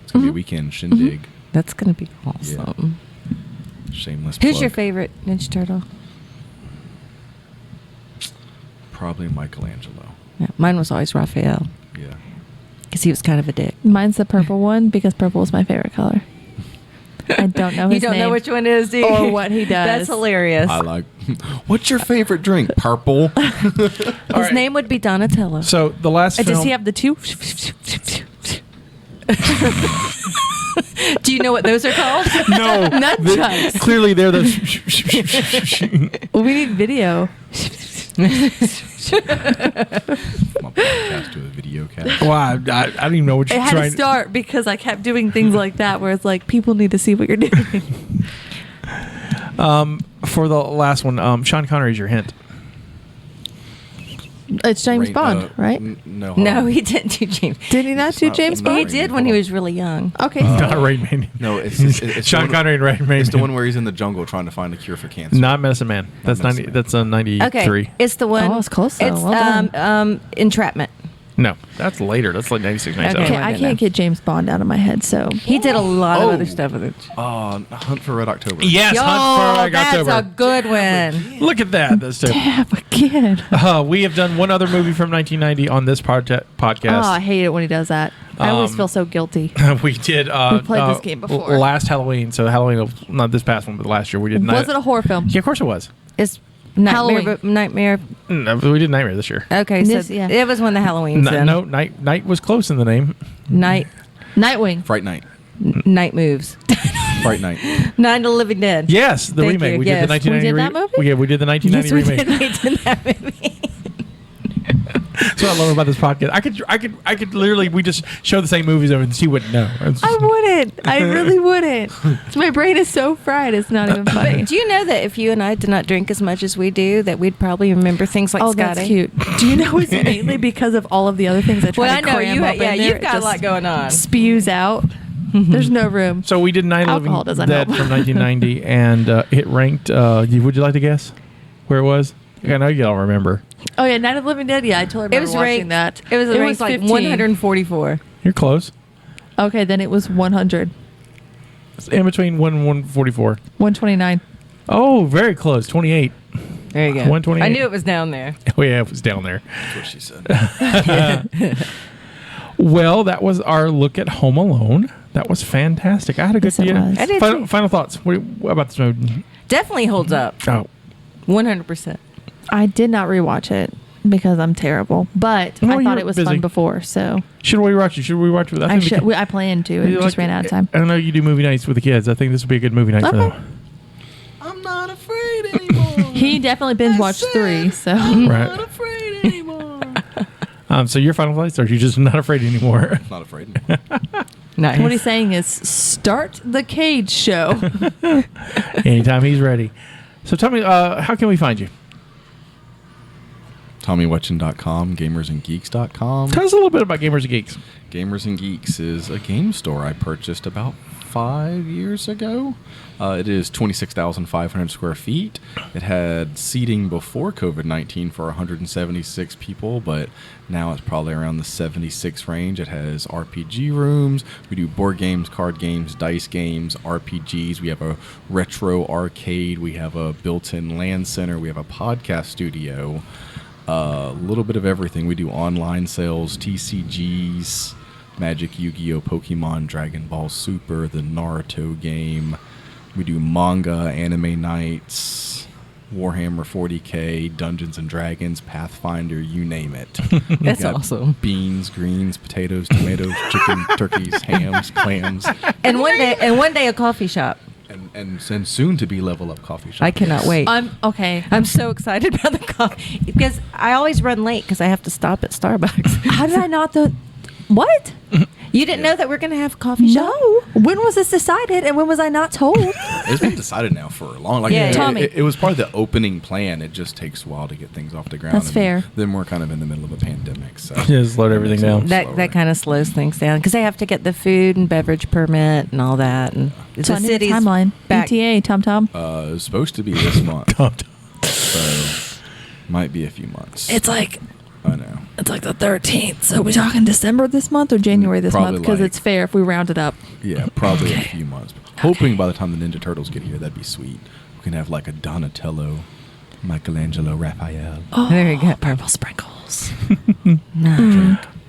It's gonna be a weekend shindig. That's going to be awesome. Shameless. Who's plug. your favorite Ninja Turtle? Probably Michelangelo. Yeah, mine was always Raphael Yeah. because he was kind of a dick. Mine's the purple one because purple is my favorite color. I don't know his You don't know name. which one it is, do you? Or what he does. That's hilarious. I like. What's your favorite drink? Purple. His name would be Donatello. So the last film. Does he have the 2? Do you know what those are called? no, Nunchucks. clearly they're the. We need video. My podcast to a video cast. Well, I don't even know what It you're had trying to start because I kept doing things like that where it's like people need to see what you're doing. For the last one, Sean Connery's your hint. It's James Bond, right? No. No, he didn't do James. Did he not do not- James not He Bond? did when he was really young. Okay. Not Rain Man. No, it's Sean the one- Connery and Rain Man. It's the one where he's in the jungle trying to find a cure for cancer. Not Medicine Man. That's Medicine 90. Man. That's a 93. Okay, it's the one. Oh, it's close, though. It's Well done. Entrapment. No, that's later. That's like 96, 97. Okay. Okay, I I can't get James Bond out of my head, so He did a lot of Oh. other stuff with it. Hunt for Red October. Yes, Yo, Hunt for that's October. a good one. Look at that. That's two. damn again. We have done one other movie from 1990 on this Oh, I podcast. hate it when he does that. I always feel so guilty. We did. We played this game before. Last Halloween. So Halloween, not this past one, but last year we did. Was it a horror film? Yeah, of course it was. It's Halloween. Nightmare. No, we did Nightmare this year. Okay, so This- yeah. it was one of the Halloweens. then. No, Night was close in the name. Nightwing. Fright Night. Night Moves. Fright Night. Night of the Living Dead. Yes, the Thank remake. you, We yes. did the 1990 We did that movie? We did the 1990 Yes, we remake. did. We did that movie. That's what I love about this podcast. I could literally, we just show the same movies over and she wouldn't know. I wouldn't. I really wouldn't. My brain is so fried. It's not even funny. But do you know that if you and I did not drink as much as we do, that we'd probably remember things like Scotty? That's cute. Do you know it's mainly because of all of the other things I try Well, to I know cram you. up in there? You've It got a just lot going on. Spews out. There's no room. So we did Night of the Alcohol Living doesn't Dead help. from 1990, and it ranked. Would you like to guess where it was? I know y'all remember. Oh yeah, Night of the Living Dead. Yeah, I totally remember It was watching ranked. that. It was ranked like 15. 144. You're close. Okay, then it was 100. It's in between 1 and 144. 129. Oh, very close. 28. There you go. 128. I knew it was down there. Oh yeah, it was down there. That's what she said. Well, that was our look at Home Alone. That was fantastic. I had a good Yes, it was. I did final, too. final thoughts. What about this movie? Definitely holds up. Oh, 100%. I did not rewatch it because I'm terrible, but No, I you thought were it was busy. fun before, so should we watch it? Should we watch it? I think should. I planned to. It just ran out of time. I don't know. You do movie nights with the kids. I think this would be a good movie night for Okay. them. I'm not afraid anymore. He definitely binge watched 3, so Right. afraid anymore. So your final thoughts? Or are you just not afraid anymore? Not afraid anymore. Nice. what he's saying is start the Cage show. Anytime he's ready. So tell me, how can we find you? TommyWetjean.com, GamersNGeeks.com. Tell us a little bit about Gamers and Geeks. Gamers and Geeks is a game store I purchased about 5 years ago. It is 26,500 square feet. It had seating before COVID-19 for 176 people, but now it's probably around the 76 range. It has RPG rooms. We do board games, card games, dice games, RPGs. We have a retro arcade. We have a built-in LAN center. We have a podcast studio. A little bit of everything. We do online sales, TCGs, Magic, Yu-Gi-Oh, Pokemon, Dragon Ball Super, the Naruto game. We do manga, anime nights, Warhammer 40K, Dungeons and Dragons, Pathfinder, you name it. That's We got awesome. Beans, greens, potatoes, tomatoes, chicken, turkeys, hams, clams, And one day a coffee shop. and soon to be Level Up Coffee Shop. I cannot wait. I'm okay. I'm so excited about the coffee because I always run late because I have to stop at Starbucks. How did I not the what? You didn't know that we're going to have a coffee shop? No. When was this decided, and when was I not told? It's been decided now for a long. Yeah, Tommy. It was part of the opening plan. It just takes a while to get things off the ground. That's and fair. Then we're kind of in the middle of a pandemic, so Just slow everything Makes it a down. little That slower. kind of slows things down because they have to get the food and beverage permit and all that. And So I need a timeline. back. ETA, Tom. It's supposed to be this month, so might be a few months. It's like I know. the 13th. So we're talking December this month or January this Probably month because like- it's fair if we round it up. Yeah, probably a few months. Hoping by the time the Ninja Turtles get here, that'd be sweet. We can have like a Donatello, Michelangelo, Raphael. Oh, There you go. Purple sprinkles. Maybe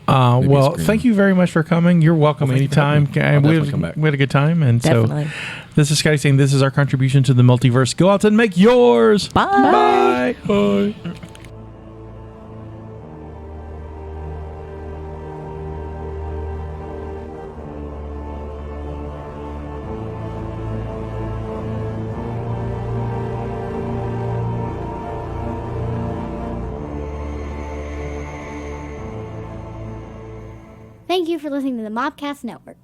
Well, scream. thank you very much for coming. You're welcome Well, thank you for anytime. having me. I'll And definitely come back. we had a good time. And Definitely. so this is Scotty saying this is our contribution to the multiverse. Go out and make yours. Bye. Bye. Bye. Thank you for listening to the Mobcast Network.